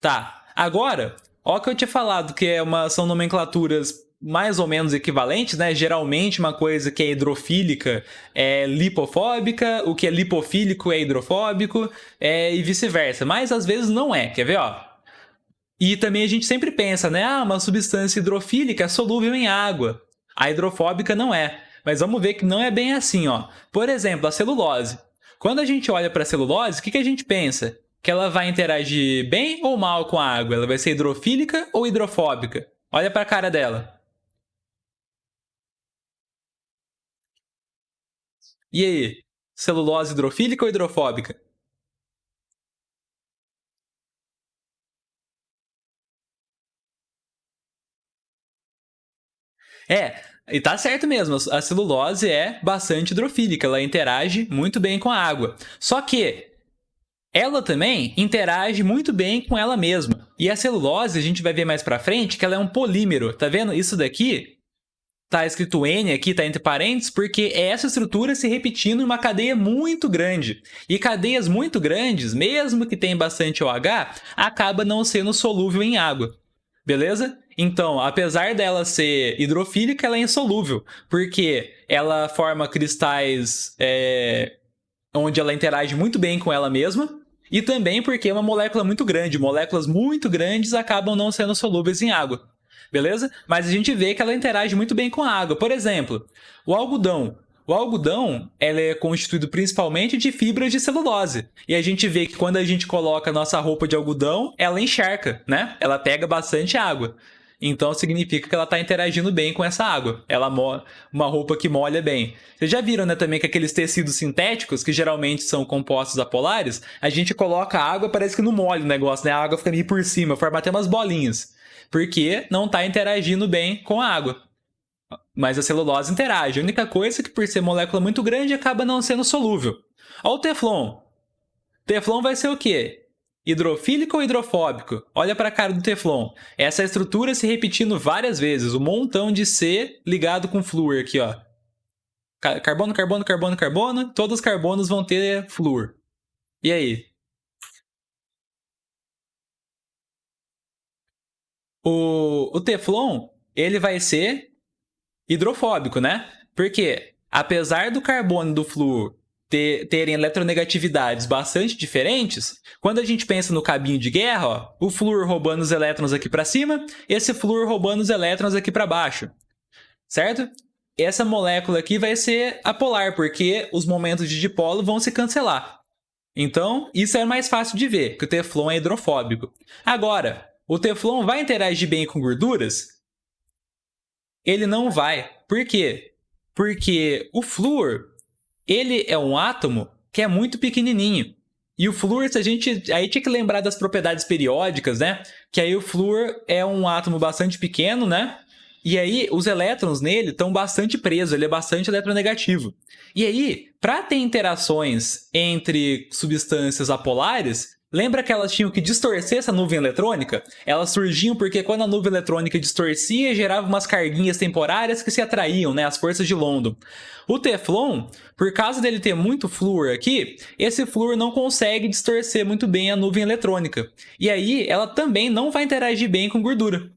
Tá. Agora, ó que eu tinha falado que são nomenclaturas mais ou menos equivalentes, né? Geralmente uma coisa que é hidrofílica é lipofóbica, o que é lipofílico é hidrofóbico, e vice-versa. Mas às vezes não é, quer ver, ó? E também a gente sempre pensa, né? Ah, uma substância hidrofílica é solúvel em água. A hidrofóbica não é. Mas vamos ver que não é bem assim, ó. Por exemplo, a celulose. Quando a gente olha para a celulose, o que a gente pensa? Que ela vai interagir bem ou mal com a água? Ela vai ser hidrofílica ou hidrofóbica? Olha para a cara dela. E aí? Celulose hidrofílica ou hidrofóbica? E tá certo mesmo, a celulose é bastante hidrofílica, ela interage muito bem com a água. Só que ela também interage muito bem com ela mesma. E a celulose, a gente vai ver mais pra frente, que ela é um polímero. Tá vendo? Isso daqui tá escrito N aqui, tá entre parênteses, porque é essa estrutura se repetindo em uma cadeia muito grande. E cadeias muito grandes, mesmo que tenha bastante OH, acaba não sendo solúvel em água. Beleza? Então, apesar dela ser hidrofílica, ela é insolúvel, porque ela forma cristais onde ela interage muito bem com ela mesma, e também porque é uma molécula muito grande. Moléculas muito grandes acabam não sendo solúveis em água. Beleza? Mas a gente vê que ela interage muito bem com a água. Por exemplo, o algodão. O algodão ele é constituído principalmente de fibras de celulose. E a gente vê que quando a gente coloca a nossa roupa de algodão, ela encharca, né? Ela pega bastante água. Então significa que ela está interagindo bem com essa água. Uma roupa que molha bem. Vocês já viram, né, também que aqueles tecidos sintéticos, que geralmente são compostos apolares, a gente coloca a água, parece que não molha o negócio, né? A água fica meio por cima, forma até umas bolinhas. Porque não está interagindo bem com a água. Mas a celulose interage. A única coisa é que, por ser molécula muito grande, acaba não sendo solúvel. Olha o Teflon. Teflon vai ser o quê? Hidrofílico ou hidrofóbico? Olha para a cara do Teflon. Essa estrutura se repetindo várias vezes. Um montão de C ligado com flúor aqui, ó. Carbono, carbono, carbono, carbono. Todos os carbonos vão ter flúor. E aí? O Teflon, ele vai ser hidrofóbico, né? Porque, apesar do carbono e do flúor terem eletronegatividades bastante diferentes, quando a gente pensa no cabinho de guerra, ó, o flúor roubando os elétrons aqui para cima, esse flúor roubando os elétrons aqui para baixo, certo? Essa molécula aqui vai ser apolar, porque os momentos de dipolo vão se cancelar. Então, isso é mais fácil de ver, que o Teflon é hidrofóbico. Agora, o Teflon vai interagir bem com gorduras? Ele não vai. Por quê? Porque o flúor, ele é um átomo que é muito pequenininho. E o flúor, se a gente... Aí tinha que lembrar das propriedades periódicas, né? Que aí o flúor é um átomo bastante pequeno, né? E aí os elétrons nele estão bastante presos, ele é bastante eletronegativo. E aí, para ter interações entre substâncias apolares, lembra que elas tinham que distorcer essa nuvem eletrônica? Elas surgiam porque quando a nuvem eletrônica distorcia, gerava umas carguinhas temporárias que se atraíam, né? As forças de London. O Teflon, por causa dele ter muito flúor aqui, esse flúor não consegue distorcer muito bem a nuvem eletrônica. E aí, ela também não vai interagir bem com gordura,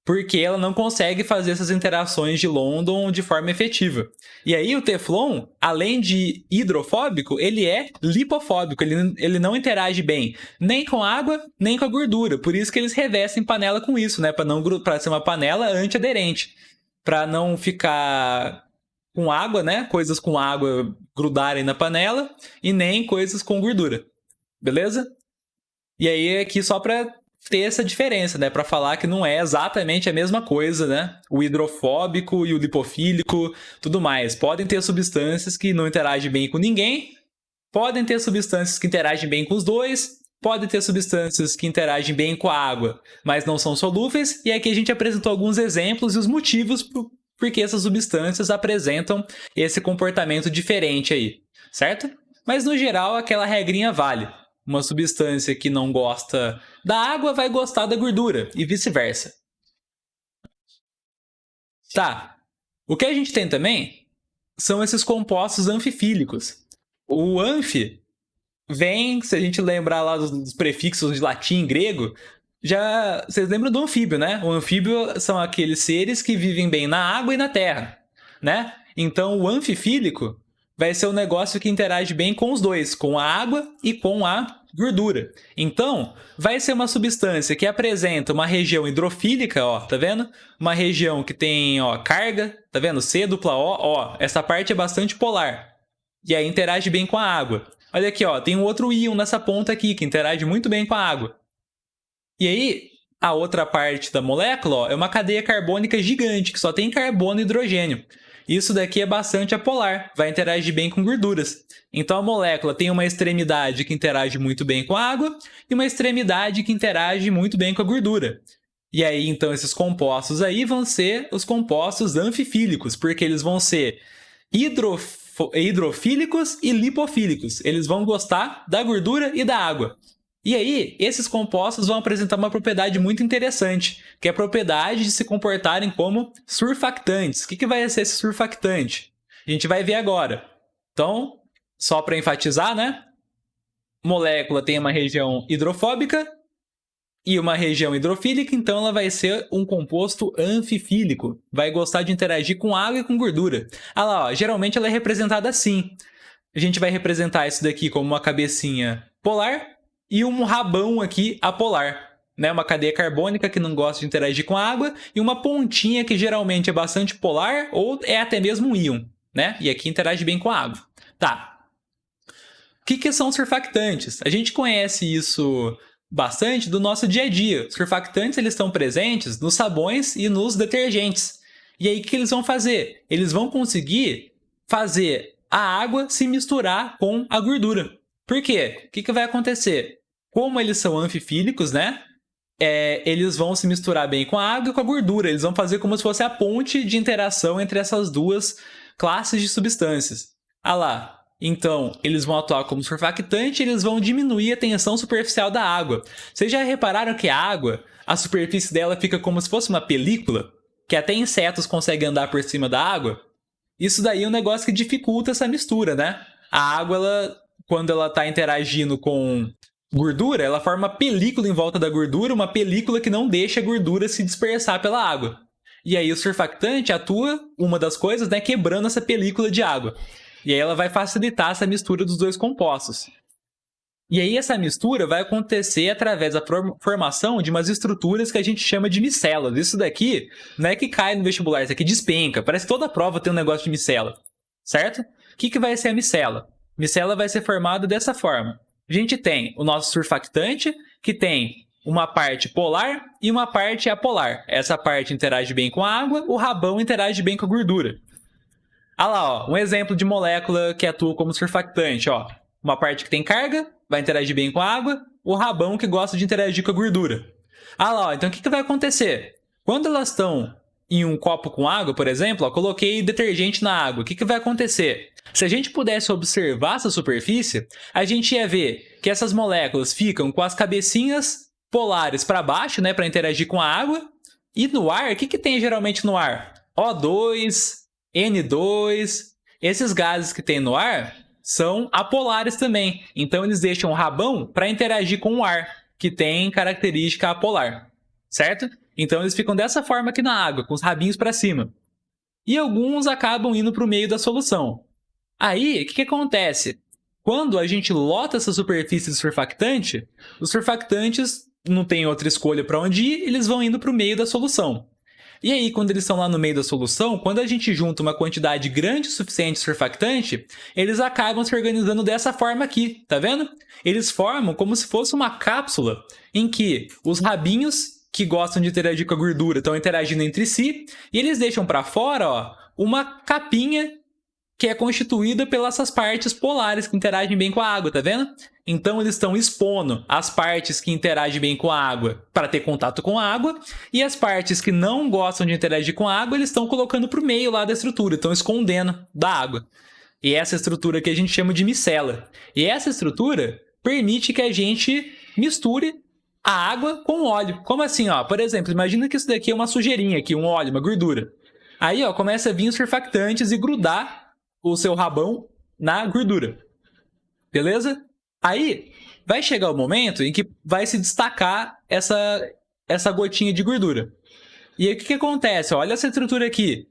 porque ela não consegue fazer essas interações de London de forma efetiva. E aí o Teflon, além de hidrofóbico, ele é lipofóbico, ele não interage bem nem com água, nem com a gordura. Por isso que eles revestem panela com isso, né? Para ser uma panela antiaderente, para não ficar com água, né? Coisas com água grudarem na panela e nem coisas com gordura. Beleza? E aí aqui só para ter essa diferença, né? Para falar que não é exatamente a mesma coisa, né? O hidrofóbico e o lipofílico, tudo mais. Podem ter substâncias que não interagem bem com ninguém, podem ter substâncias que interagem bem com os dois, podem ter substâncias que interagem bem com a água, mas não são solúveis. E aqui a gente apresentou alguns exemplos e os motivos por que essas substâncias apresentam esse comportamento diferente aí, certo? Mas no geral, aquela regrinha vale. Uma substância que não gosta da água vai gostar da gordura e vice-versa. Tá. O que a gente tem também são esses compostos anfifílicos. O anfi vem, se a gente lembrar lá dos prefixos de latim e grego, já vocês lembram do anfíbio, né? O anfíbio são aqueles seres que vivem bem na água e na terra, né? Então o anfifílico vai ser um negócio que interage bem com os dois, com a água e com a gordura. Então, vai ser uma substância que apresenta uma região hidrofílica, ó, tá vendo? Uma região que tem, ó, carga, tá vendo? C dupla O, ó, essa parte é bastante polar. E aí interage bem com a água. Olha aqui, ó, tem um outro íon nessa ponta aqui que interage muito bem com a água. E aí, a outra parte da molécula, ó, é uma cadeia carbônica gigante que só tem carbono e hidrogênio. Isso daqui é bastante apolar, vai interagir bem com gorduras. Então a molécula tem uma extremidade que interage muito bem com a água e uma extremidade que interage muito bem com a gordura. E aí, então, esses compostos aí vão ser os compostos anfifílicos, porque eles vão ser hidrofílicos e lipofílicos. Eles vão gostar da gordura e da água. E aí, esses compostos vão apresentar uma propriedade muito interessante, que é a propriedade de se comportarem como surfactantes. O que vai ser esse surfactante? A gente vai ver agora. Então, só para enfatizar, né? Molécula tem uma região hidrofóbica e uma região hidrofílica, então ela vai ser um composto anfifílico. Vai gostar de interagir com água e com gordura. Ah lá, ó, geralmente ela é representada assim. A gente vai representar isso daqui como uma cabecinha polar e um rabão aqui apolar, né? Uma cadeia carbônica que não gosta de interagir com a água e uma pontinha que geralmente é bastante polar ou é até mesmo um íon, né? E aqui interage bem com a água. Tá. O que são surfactantes? A gente conhece isso bastante do nosso dia a dia. Os surfactantes eles estão presentes nos sabões e nos detergentes. E aí o que eles vão fazer? Eles vão conseguir fazer a água se misturar com a gordura. Por quê? O que vai acontecer? Como eles são anfifílicos, né? Eles vão se misturar bem com a água e com a gordura. Eles vão fazer como se fosse a ponte de interação entre essas duas classes de substâncias. Ah lá. Então, eles vão atuar como surfactante e eles vão diminuir a tensão superficial da água. Vocês já repararam que a água, a superfície dela fica como se fosse uma película? Que até insetos conseguem andar por cima da água? Isso daí é um negócio que dificulta essa mistura, né? A água, quando ela está interagindo com gordura, ela forma uma película em volta da gordura, uma película que não deixa a gordura se dispersar pela água. E aí o surfactante atua, uma das coisas, né, quebrando essa película de água. E aí ela vai facilitar essa mistura dos dois compostos. E aí essa mistura vai acontecer através da formação de umas estruturas que a gente chama de micelas. Isso daqui não é que cai no vestibular, isso aqui despenca. Parece que toda prova tem um negócio de micela, certo? O que vai ser a micela? Micela vai ser formada dessa forma. A gente tem o nosso surfactante, que tem uma parte polar e uma parte apolar. Essa parte interage bem com a água, o rabão interage bem com a gordura. Olha lá, ó, um exemplo de molécula que atua como surfactante. Ó. Uma parte que tem carga, vai interagir bem com a água, o rabão que gosta de interagir com a gordura. Ah lá, ó, então o que vai acontecer? Quando elas estão em um copo com água, por exemplo, ó, coloquei detergente na água, o que vai acontecer? Se a gente pudesse observar essa superfície, a gente ia ver que essas moléculas ficam com as cabecinhas polares para baixo, né, para interagir com a água, e no ar, o que tem geralmente no ar? O2, N2, esses gases que tem no ar são apolares também. Então, eles deixam o rabão para interagir com o ar, que tem característica apolar, certo? Então, eles ficam dessa forma aqui na água, com os rabinhos para cima. E alguns acabam indo para o meio da solução. Aí, o que acontece? Quando a gente lota essa superfície de surfactante, os surfactantes não têm outra escolha para onde ir, eles vão indo para o meio da solução. E aí, quando eles estão lá no meio da solução, quando a gente junta uma quantidade grande o suficiente de surfactante, eles acabam se organizando dessa forma aqui, tá vendo? Eles formam como se fosse uma cápsula em que os rabinhos que gostam de interagir com a gordura estão interagindo entre si e eles deixam para fora, ó, uma capinha que é constituída pelas essas partes polares que interagem bem com a água, tá vendo? Então, eles estão expondo as partes que interagem bem com a água para ter contato com a água, e as partes que não gostam de interagir com a água, eles estão colocando para o meio lá da estrutura, estão escondendo da água. E essa estrutura que a gente chama de micela. E essa estrutura permite que a gente misture a água com o óleo. Como assim? Ó? Por exemplo, imagina que isso daqui é uma sujeirinha, aqui, um óleo, uma gordura. Aí ó, começa a vir os surfactantes e grudar o seu rabão na gordura. Beleza? Aí, vai chegar o momento em que vai se destacar essa gotinha de gordura. E aí, o que acontece? Olha essa estrutura aqui.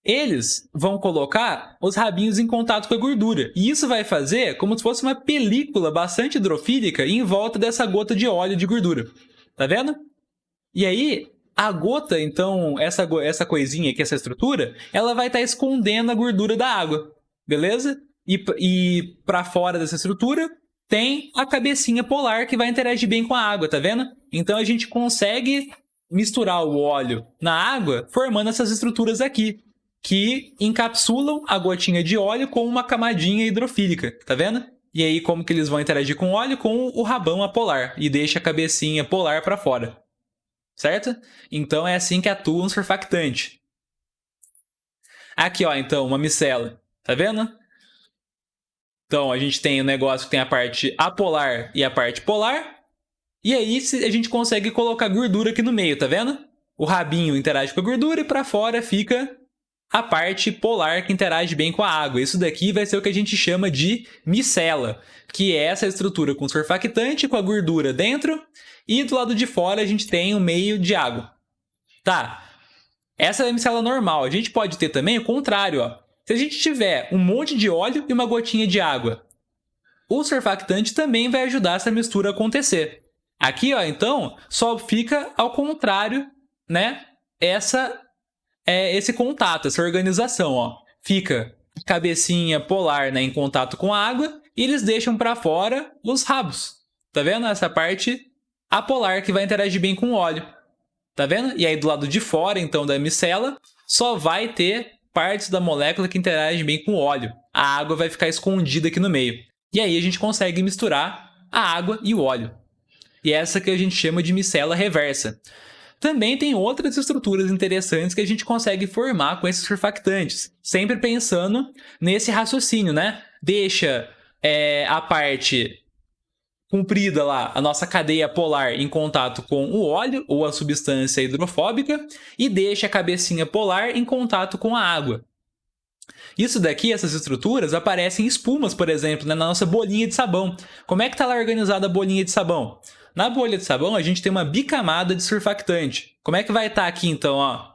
Eles vão colocar os rabinhos em contato com a gordura. E isso vai fazer como se fosse uma película bastante hidrofílica em volta dessa gota de óleo de gordura. Tá vendo? E aí, a gota, então, essa coisinha aqui, essa estrutura, ela vai estar escondendo a gordura da água. Beleza? E para fora dessa estrutura tem a cabecinha polar que vai interagir bem com a água, tá vendo? Então a gente consegue misturar o óleo na água formando essas estruturas aqui, que encapsulam a gotinha de óleo com uma camadinha hidrofílica, tá vendo? E aí como que eles vão interagir com o óleo? Com o rabão apolar e deixa a cabecinha polar para fora, certo? Então é assim que atua um surfactante. Aqui, ó, então, uma micela, tá vendo? Então, a gente tem o negócio que tem a parte apolar e a parte polar. E aí, a gente consegue colocar gordura aqui no meio, tá vendo? O rabinho interage com a gordura e para fora fica a parte polar que interage bem com a água. Isso daqui vai ser o que a gente chama de micela, que é essa estrutura com surfactante, com a gordura dentro. E do lado de fora a gente tem um meio de água. Tá, essa é a micela normal. A gente pode ter também o contrário, ó. Se a gente tiver um monte de óleo e uma gotinha de água, o surfactante também vai ajudar essa mistura a acontecer. Aqui, ó, então, só fica ao contrário, né? Esse contato, essa organização, ó. Fica a cabecinha polar, né, em contato com a água e eles deixam para fora os rabos. Tá vendo? Essa parte apolar que vai interagir bem com o óleo. Tá vendo? E aí do lado de fora, então, da micela, só vai ter partes da molécula que interagem bem com o óleo. A água vai ficar escondida aqui no meio. E aí a gente consegue misturar a água e o óleo. E essa que a gente chama de micela reversa. Também tem outras estruturas interessantes que a gente consegue formar com esses surfactantes. Sempre pensando nesse raciocínio, né? Deixa a parte comprida lá, a nossa cadeia polar em contato com o óleo ou a substância hidrofóbica e deixa a cabecinha polar em contato com a água. Isso daqui, essas estruturas, aparecem em espumas, por exemplo, né, na nossa bolinha de sabão. Como é que está lá organizada a bolinha de sabão? Na bolha de sabão, a gente tem uma bicamada de surfactante. Como é que vai estar aqui, então? Ó?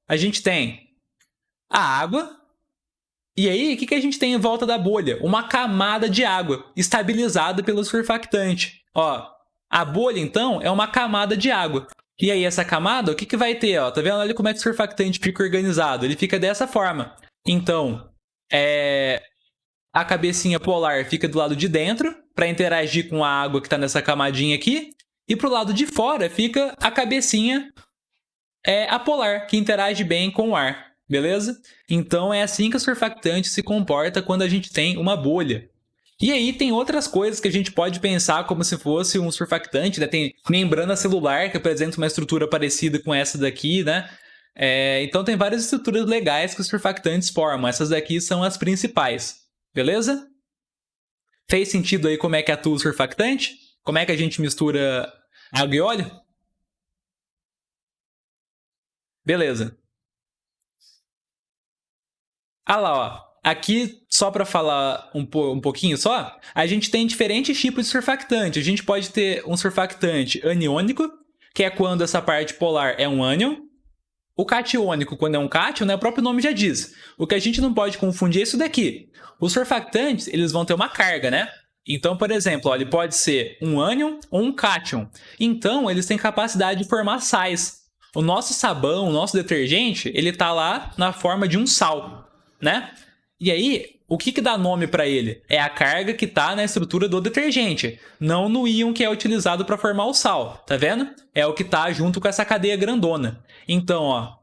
A gente tem a água. E aí, o que a gente tem em volta da bolha? Uma camada de água, estabilizada pelo surfactante. Ó, a bolha, então, é uma camada de água. E aí, essa camada, o que vai ter? Ó? Tá vendo? Olha como é que o surfactante fica organizado. Ele fica dessa forma. Então, a cabecinha polar fica do lado de dentro, para interagir com a água que está nessa camadinha aqui. E pro lado de fora fica a cabecinha apolar, que interage bem com o ar. Beleza? Então, é assim que o surfactante se comporta quando a gente tem uma bolha. E aí tem outras coisas que a gente pode pensar como se fosse um surfactante, né? Tem membrana celular, que apresenta uma estrutura parecida com essa daqui, né? Então tem várias estruturas legais que os surfactantes formam. Essas daqui são as principais. Beleza? Fez sentido aí como é que atua o surfactante? Como é que a gente mistura água e óleo? Beleza. Ah lá, ó. Aqui, só para falar um pouquinho só, a gente tem diferentes tipos de surfactante. A gente pode ter um surfactante aniônico, que é quando essa parte polar é um ânion. O catiônico, quando é um cátion, né, o próprio nome já diz. O que a gente não pode confundir é isso daqui. Os surfactantes, eles vão ter uma carga, né? Então, por exemplo, ó, ele pode ser um ânion ou um cátion. Então, eles têm capacidade de formar sais. O nosso sabão, o nosso detergente, ele está lá na forma de um sal, né? E aí, o que dá nome para ele? É a carga que está na estrutura do detergente, não no íon que é utilizado para formar o sal, tá vendo? É o que está junto com essa cadeia grandona. Então, ó,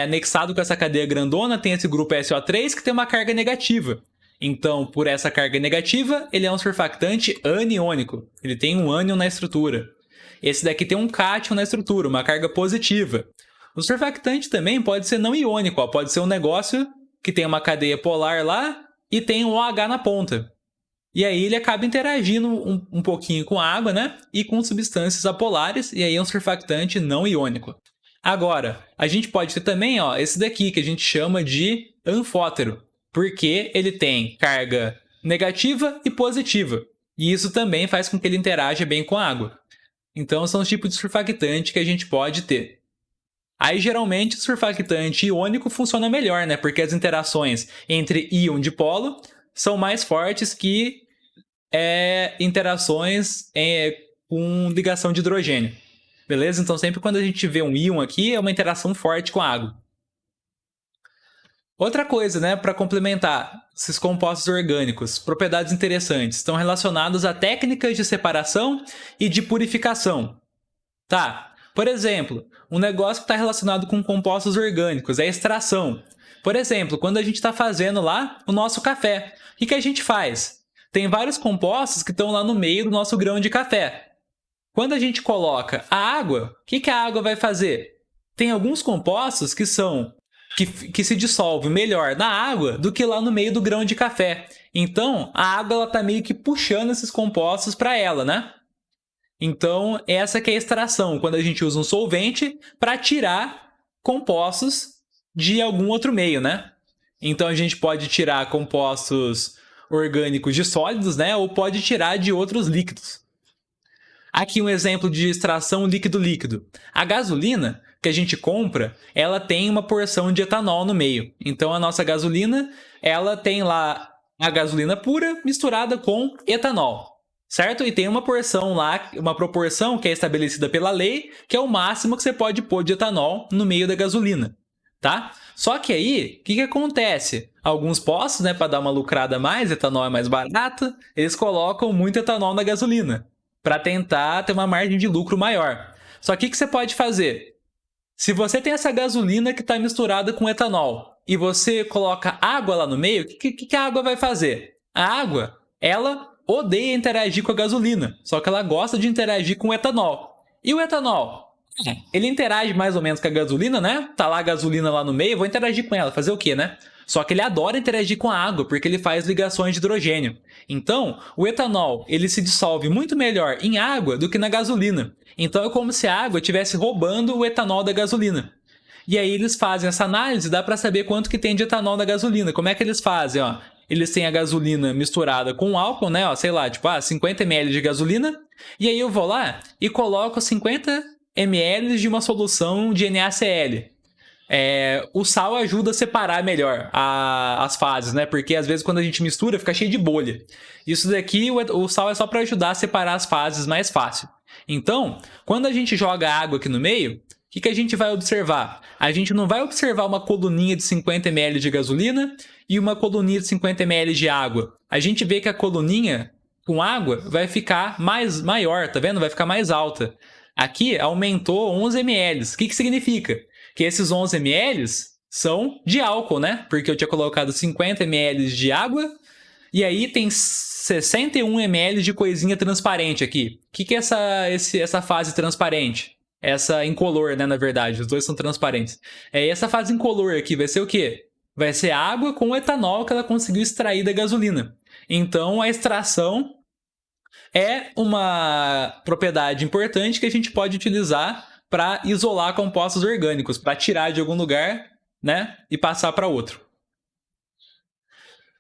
anexado com essa cadeia grandona, tem esse grupo SO3 que tem uma carga negativa. Então, por essa carga negativa, ele é um surfactante aniônico. Ele tem um ânion na estrutura. Esse daqui tem um cátion na estrutura, uma carga positiva. O surfactante também pode ser não iônico, ó, pode ser um negócio que tem uma cadeia polar lá e tem um OH na ponta. E aí ele acaba interagindo um pouquinho com a água, né? E com substâncias apolares, e aí é um surfactante não iônico. Agora, a gente pode ter também, ó, esse daqui que a gente chama de anfótero, porque ele tem carga negativa e positiva. E isso também faz com que ele interaja bem com a água. Então, são os tipos de surfactante que a gente pode ter. Aí, geralmente, o surfactante iônico funciona melhor, né? Porque as interações entre íon de polo são mais fortes que interações com ligação de hidrogênio. Beleza? Então, sempre quando a gente vê um íon aqui, é uma interação forte com a água. Outra coisa, né, para complementar esses compostos orgânicos, propriedades interessantes, estão relacionadas a técnicas de separação e de purificação. Tá, por exemplo, um negócio que está relacionado com compostos orgânicos é a extração. Por exemplo, quando a gente está fazendo lá o nosso café, o que a gente faz? Tem vários compostos que estão lá no meio do nosso grão de café. Quando a gente coloca a água, o que a água vai fazer? Tem alguns compostos que se dissolvem melhor na água do que lá no meio do grão de café. Então, a água está meio que puxando esses compostos para ela, né? Então, essa que é a extração, quando a gente usa um solvente para tirar compostos de algum outro meio, né? Então, a gente pode tirar compostos orgânicos de sólidos, né? Ou pode tirar de outros líquidos. Aqui um exemplo de extração líquido-líquido. A gasolina que a gente compra, ela tem uma porção de etanol no meio. Então, a nossa gasolina, ela tem lá a gasolina pura misturada com etanol, certo? E tem uma porção lá, uma proporção que é estabelecida pela lei, que é o máximo que você pode pôr de etanol no meio da gasolina, tá? Só que aí, o que acontece? Alguns postos, né, para dar uma lucrada a mais, etanol é mais barato, eles colocam muito etanol na gasolina, para tentar ter uma margem de lucro maior. Só que o que você pode fazer? Se você tem essa gasolina que está misturada com etanol e você coloca água lá no meio, o que a água vai fazer? A água, ela odeia interagir com a gasolina, só que ela gosta de interagir com o etanol. E o etanol? Ele interage mais ou menos com a gasolina, né? Tá lá a gasolina lá no meio, vou interagir com ela, fazer o quê, né? Só que ele adora interagir com a água, porque ele faz ligações de hidrogênio. Então, o etanol, ele se dissolve muito melhor em água do que na gasolina. Então, é como se a água estivesse roubando o etanol da gasolina. E aí eles fazem essa análise, dá para saber quanto que tem de etanol na gasolina. Como é que eles fazem, ó? Eles têm a gasolina misturada com álcool, né? Ó, sei lá, tipo, 50 ml de gasolina. E aí eu vou lá e coloco 50 ml de uma solução de NaCl. O sal ajuda a separar melhor as fases, né? Porque às vezes quando a gente mistura fica cheio de bolha. Isso daqui, o sal é só para ajudar a separar as fases mais fácil. Então, quando a gente joga água aqui no meio, o que a gente vai observar? A gente não vai observar uma coluninha de 50 ml de gasolina e uma coluninha de 50 ml de água. A gente vê que a coluninha com água vai ficar maior, tá vendo? Vai ficar mais alta. Aqui aumentou 11 ml. O que significa? Que esses 11 ml são de álcool, né? Porque eu tinha colocado 50 ml de água e aí tem 61 ml de coisinha transparente aqui. O que é essa fase transparente? Essa incolor, né? Na verdade, os dois são transparentes. Essa fase incolor aqui vai ser o quê? Vai ser água com o etanol que ela conseguiu extrair da gasolina. Então, a extração é uma propriedade importante que a gente pode utilizar para isolar compostos orgânicos, para tirar de algum lugar, né, e passar para outro.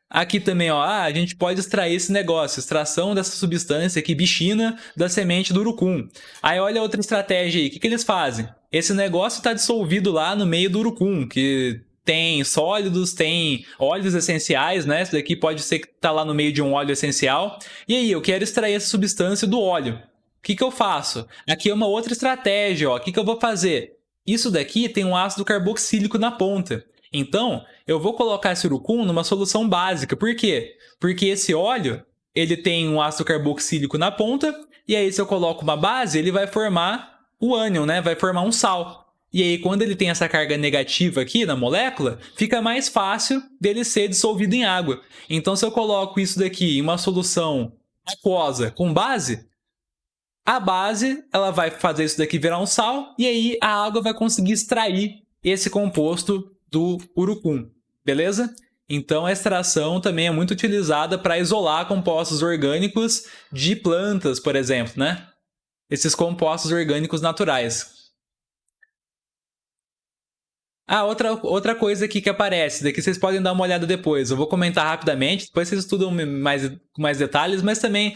Aqui também, ó, a gente pode extrair esse negócio, extração dessa substância aqui, bichina, da semente do urucum. Aí olha outra estratégia aí, o que eles fazem? Esse negócio está dissolvido lá no meio do urucum, que tem sólidos, tem óleos essenciais, né? Isso daqui pode ser que tá lá no meio de um óleo essencial. E aí, eu quero extrair essa substância do óleo. O que eu faço? Aqui é uma outra estratégia, ó. O que eu vou fazer? Isso daqui tem um ácido carboxílico na ponta. Então, eu vou colocar esse urucum numa solução básica. Por quê? Porque esse óleo, ele tem um ácido carboxílico na ponta, e aí se eu coloco uma base, ele vai formar o ânion, né? Vai formar um sal. E aí, quando ele tem essa carga negativa aqui na molécula, fica mais fácil dele ser dissolvido em água. Então, se eu coloco isso daqui em uma solução aquosa com base, a base ela vai fazer isso daqui virar um sal, e aí a água vai conseguir extrair esse composto do urucum, beleza? Então, a extração também é muito utilizada para isolar compostos orgânicos de plantas, por exemplo, né? Esses compostos orgânicos naturais. Outra coisa aqui que aparece, daqui vocês podem dar uma olhada depois. Eu vou comentar rapidamente, depois vocês estudam com mais detalhes, mas também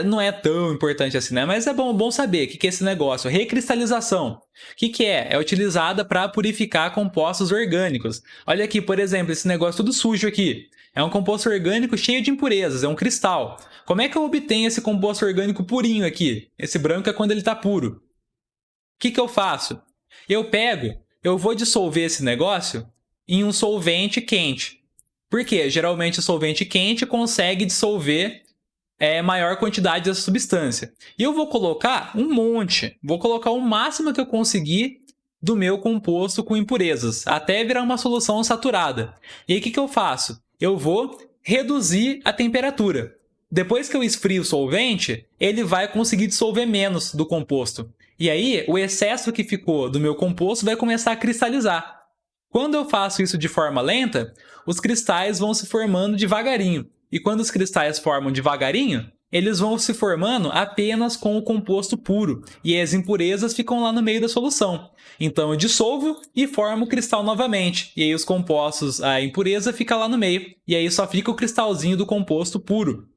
não é tão importante assim, né? Mas é bom saber o que é esse negócio. Recristalização. O que é? É utilizada para purificar compostos orgânicos. Olha aqui, por exemplo, esse negócio tudo sujo aqui. É um composto orgânico cheio de impurezas, é um cristal. Como é que eu obtenho esse composto orgânico purinho aqui? Esse branco é quando ele está puro. O que eu faço? Eu vou dissolver esse negócio em um solvente quente. Por quê? Geralmente o solvente quente consegue dissolver maior quantidade dessa substância. E eu vou colocar um monte. Vou colocar o máximo que eu conseguir do meu composto com impurezas, até virar uma solução saturada. E aí o que eu faço? Eu vou reduzir a temperatura. Depois que eu esfrio o solvente, ele vai conseguir dissolver menos do composto. E aí, o excesso que ficou do meu composto vai começar a cristalizar. Quando eu faço isso de forma lenta, os cristais vão se formando devagarinho. E quando os cristais formam devagarinho, eles vão se formando apenas com o composto puro. E as impurezas ficam lá no meio da solução. Então eu dissolvo e formo o cristal novamente. E aí os compostos, a impureza fica lá no meio. E aí só fica o cristalzinho do composto puro.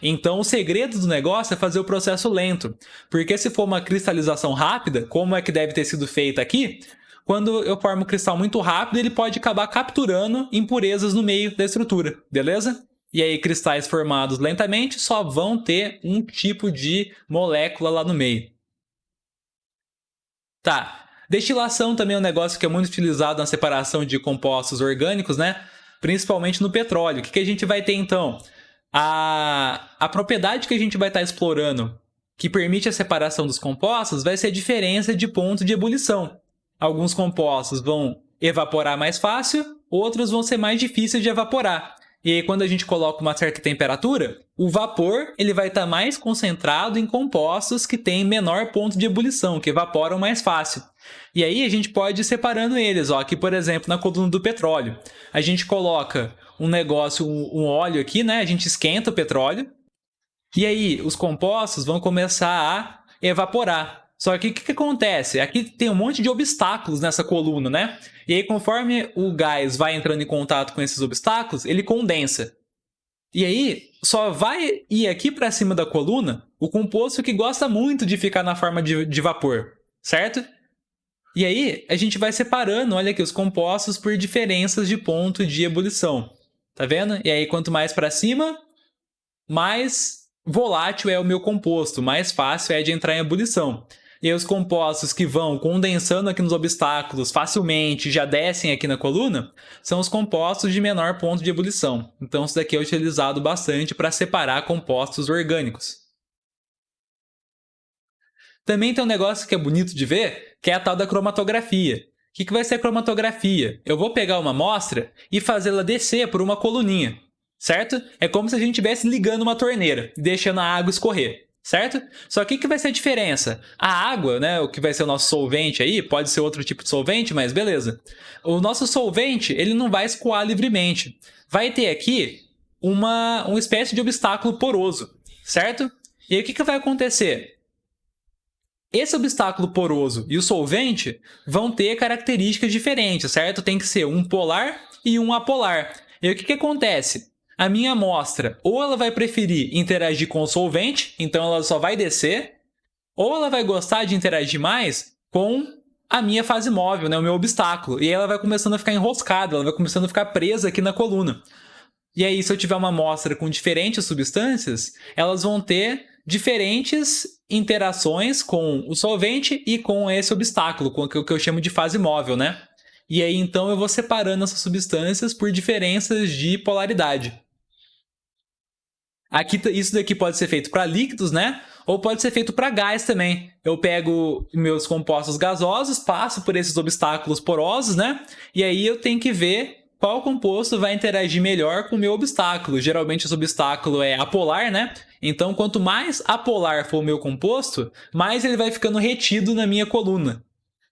Então, o segredo do negócio é fazer o processo lento. Porque se for uma cristalização rápida, como é que deve ter sido feita aqui, quando eu formo um cristal muito rápido, ele pode acabar capturando impurezas no meio da estrutura, beleza? E aí, cristais formados lentamente só vão ter um tipo de molécula lá no meio. Tá. Destilação também é um negócio que é muito utilizado na separação de compostos orgânicos, né? Principalmente no petróleo. O que a gente vai ter, então? A propriedade que a gente vai estar explorando, que permite a separação dos compostos, vai ser a diferença de ponto de ebulição. Alguns compostos vão evaporar mais fácil, outros vão ser mais difíceis de evaporar. E aí, quando a gente coloca uma certa temperatura, o vapor ele vai estar mais concentrado em compostos que têm menor ponto de ebulição, que evaporam mais fácil. E aí a gente pode ir separando eles. Ó, aqui, por exemplo, na coluna do petróleo, a gente coloca um óleo aqui, né? A gente esquenta o petróleo. E aí os compostos vão começar a evaporar. Só que o que acontece? Aqui tem um monte de obstáculos nessa coluna, né? E aí, conforme o gás vai entrando em contato com esses obstáculos, ele condensa. E aí, só vai ir aqui para cima da coluna o composto que gosta muito de ficar na forma de vapor, certo? E aí, a gente vai separando, olha aqui, os compostos por diferenças de ponto de ebulição. Tá vendo? E aí, quanto mais para cima, mais volátil é o meu composto, mais fácil é de entrar em ebulição. E aí, os compostos que vão condensando aqui nos obstáculos facilmente, já descem aqui na coluna, são os compostos de menor ponto de ebulição. Então, isso daqui é utilizado bastante para separar compostos orgânicos. Também tem um negócio que é bonito de ver, que é a tal da cromatografia. O que vai ser a cromatografia? Eu vou pegar uma amostra e fazê-la descer por uma coluninha, certo? É como se a gente estivesse ligando uma torneira e deixando a água escorrer, certo? Só que o que vai ser a diferença? A água, né, o que vai ser o nosso solvente aí, pode ser outro tipo de solvente, mas beleza. O nosso solvente, ele não vai escoar livremente. Vai ter aqui uma espécie de obstáculo poroso, certo? E aí o que vai acontecer? Esse obstáculo poroso e o solvente vão ter características diferentes, certo? Tem que ser um polar e um apolar. E o que acontece? A minha amostra, ou ela vai preferir interagir com o solvente, então ela só vai descer, ou ela vai gostar de interagir mais com a minha fase móvel, né, o meu obstáculo. E aí ela vai começando a ficar enroscada, ela vai começando a ficar presa aqui na coluna. E aí, se eu tiver uma amostra com diferentes substâncias, elas vão ter diferentes interações com o solvente e com esse obstáculo, com o que eu chamo de fase móvel, né? E aí, então, eu vou separando essas substâncias por diferenças de polaridade. Aqui, isso daqui pode ser feito para líquidos, né? Ou pode ser feito para gás também. Eu pego meus compostos gasosos, passo por esses obstáculos porosos, né? E aí eu tenho que ver qual composto vai interagir melhor com o meu obstáculo. Geralmente esse obstáculo é apolar, né? Então, quanto mais apolar for o meu composto, mais ele vai ficando retido na minha coluna.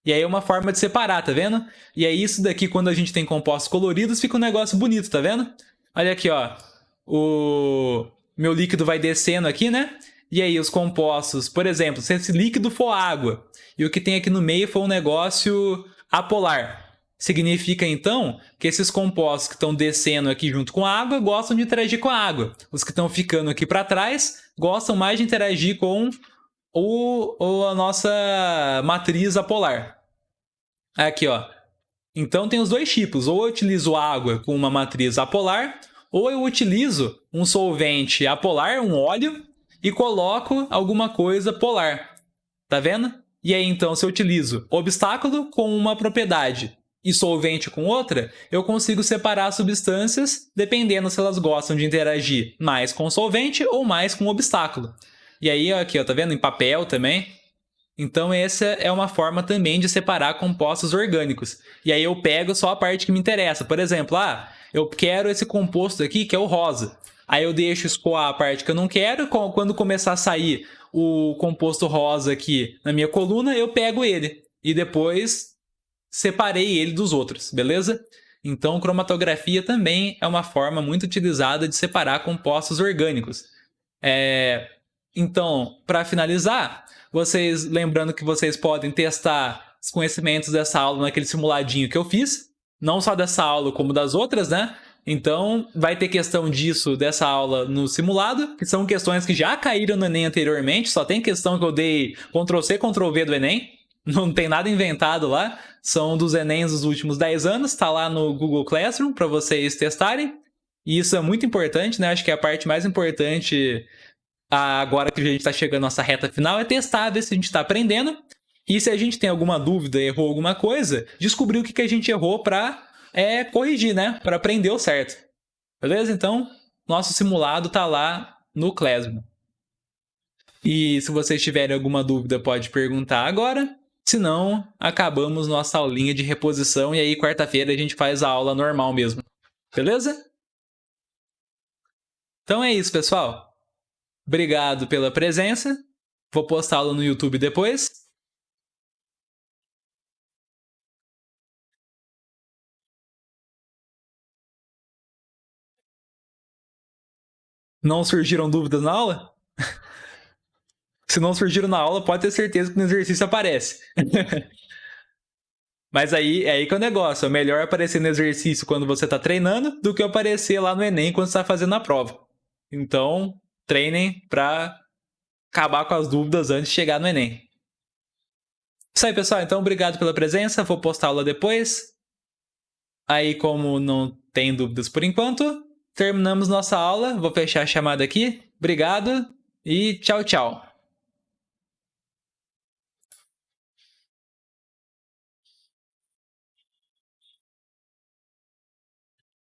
E aí é uma forma de separar, tá vendo? E aí isso daqui, quando a gente tem compostos coloridos, fica um negócio bonito, tá vendo? Olha aqui, ó. O meu líquido vai descendo aqui, né? E aí os compostos, por exemplo, se esse líquido for água e o que tem aqui no meio for um negócio apolar, significa então que esses compostos que estão descendo aqui junto com a água gostam de interagir com a água. Os que estão ficando aqui para trás gostam mais de interagir com a nossa matriz apolar. Aqui, ó. Então tem os dois tipos. Ou eu utilizo água com uma matriz apolar, ou eu utilizo um solvente apolar, um óleo, e coloco alguma coisa polar. Tá vendo? E aí, então, se eu utilizo obstáculo com uma propriedade e solvente com outra, eu consigo separar substâncias dependendo se elas gostam de interagir mais com solvente ou mais com obstáculo. E aí, aqui, ó, tá vendo? Em papel também. Então, essa é uma forma também de separar compostos orgânicos. E aí eu pego só a parte que me interessa. Por exemplo, eu quero esse composto aqui que é o rosa. Aí eu deixo escoar a parte que eu não quero. Quando começar a sair o composto rosa aqui na minha coluna, eu pego ele. E depois separei ele dos outros, beleza? Então, cromatografia também é uma forma muito utilizada de separar compostos orgânicos. Então, para finalizar, vocês lembrando que vocês podem testar os conhecimentos dessa aula naquele simuladinho que eu fiz, não só dessa aula como das outras, né? Então, vai ter questão disso dessa aula no simulado, que são questões que já caíram no Enem anteriormente, só tem questão que eu dei Ctrl+C, Ctrl+V do Enem, não tem nada inventado lá, são dos Enems dos últimos 10 anos, tá lá no Google Classroom para vocês testarem. E isso é muito importante, né? Acho que é a parte mais importante agora que a gente está chegando à nossa reta final, é testar, ver se a gente está aprendendo. E se a gente tem alguma dúvida, errou alguma coisa, descobrir o que a gente errou para corrigir, né? Para aprender o certo. Beleza? Então, nosso simulado está lá no Classroom. E se vocês tiverem alguma dúvida, pode perguntar agora. Se não, acabamos nossa aulinha de reposição e aí quarta-feira a gente faz a aula normal mesmo. Beleza? Então é isso, pessoal. Obrigado pela presença. Vou postá-lo no YouTube depois. Não surgiram dúvidas na aula? Se não surgiram na aula, pode ter certeza que no exercício aparece. Mas aí é aí que é o negócio. É melhor aparecer no exercício quando você está treinando do que aparecer lá no Enem quando você está fazendo a prova. Então, treinem para acabar com as dúvidas antes de chegar no Enem. Isso aí, pessoal. Então, obrigado pela presença. Vou postar a aula depois. Aí, como não tem dúvidas por enquanto, terminamos nossa aula. Vou fechar a chamada aqui. Obrigado e tchau, tchau.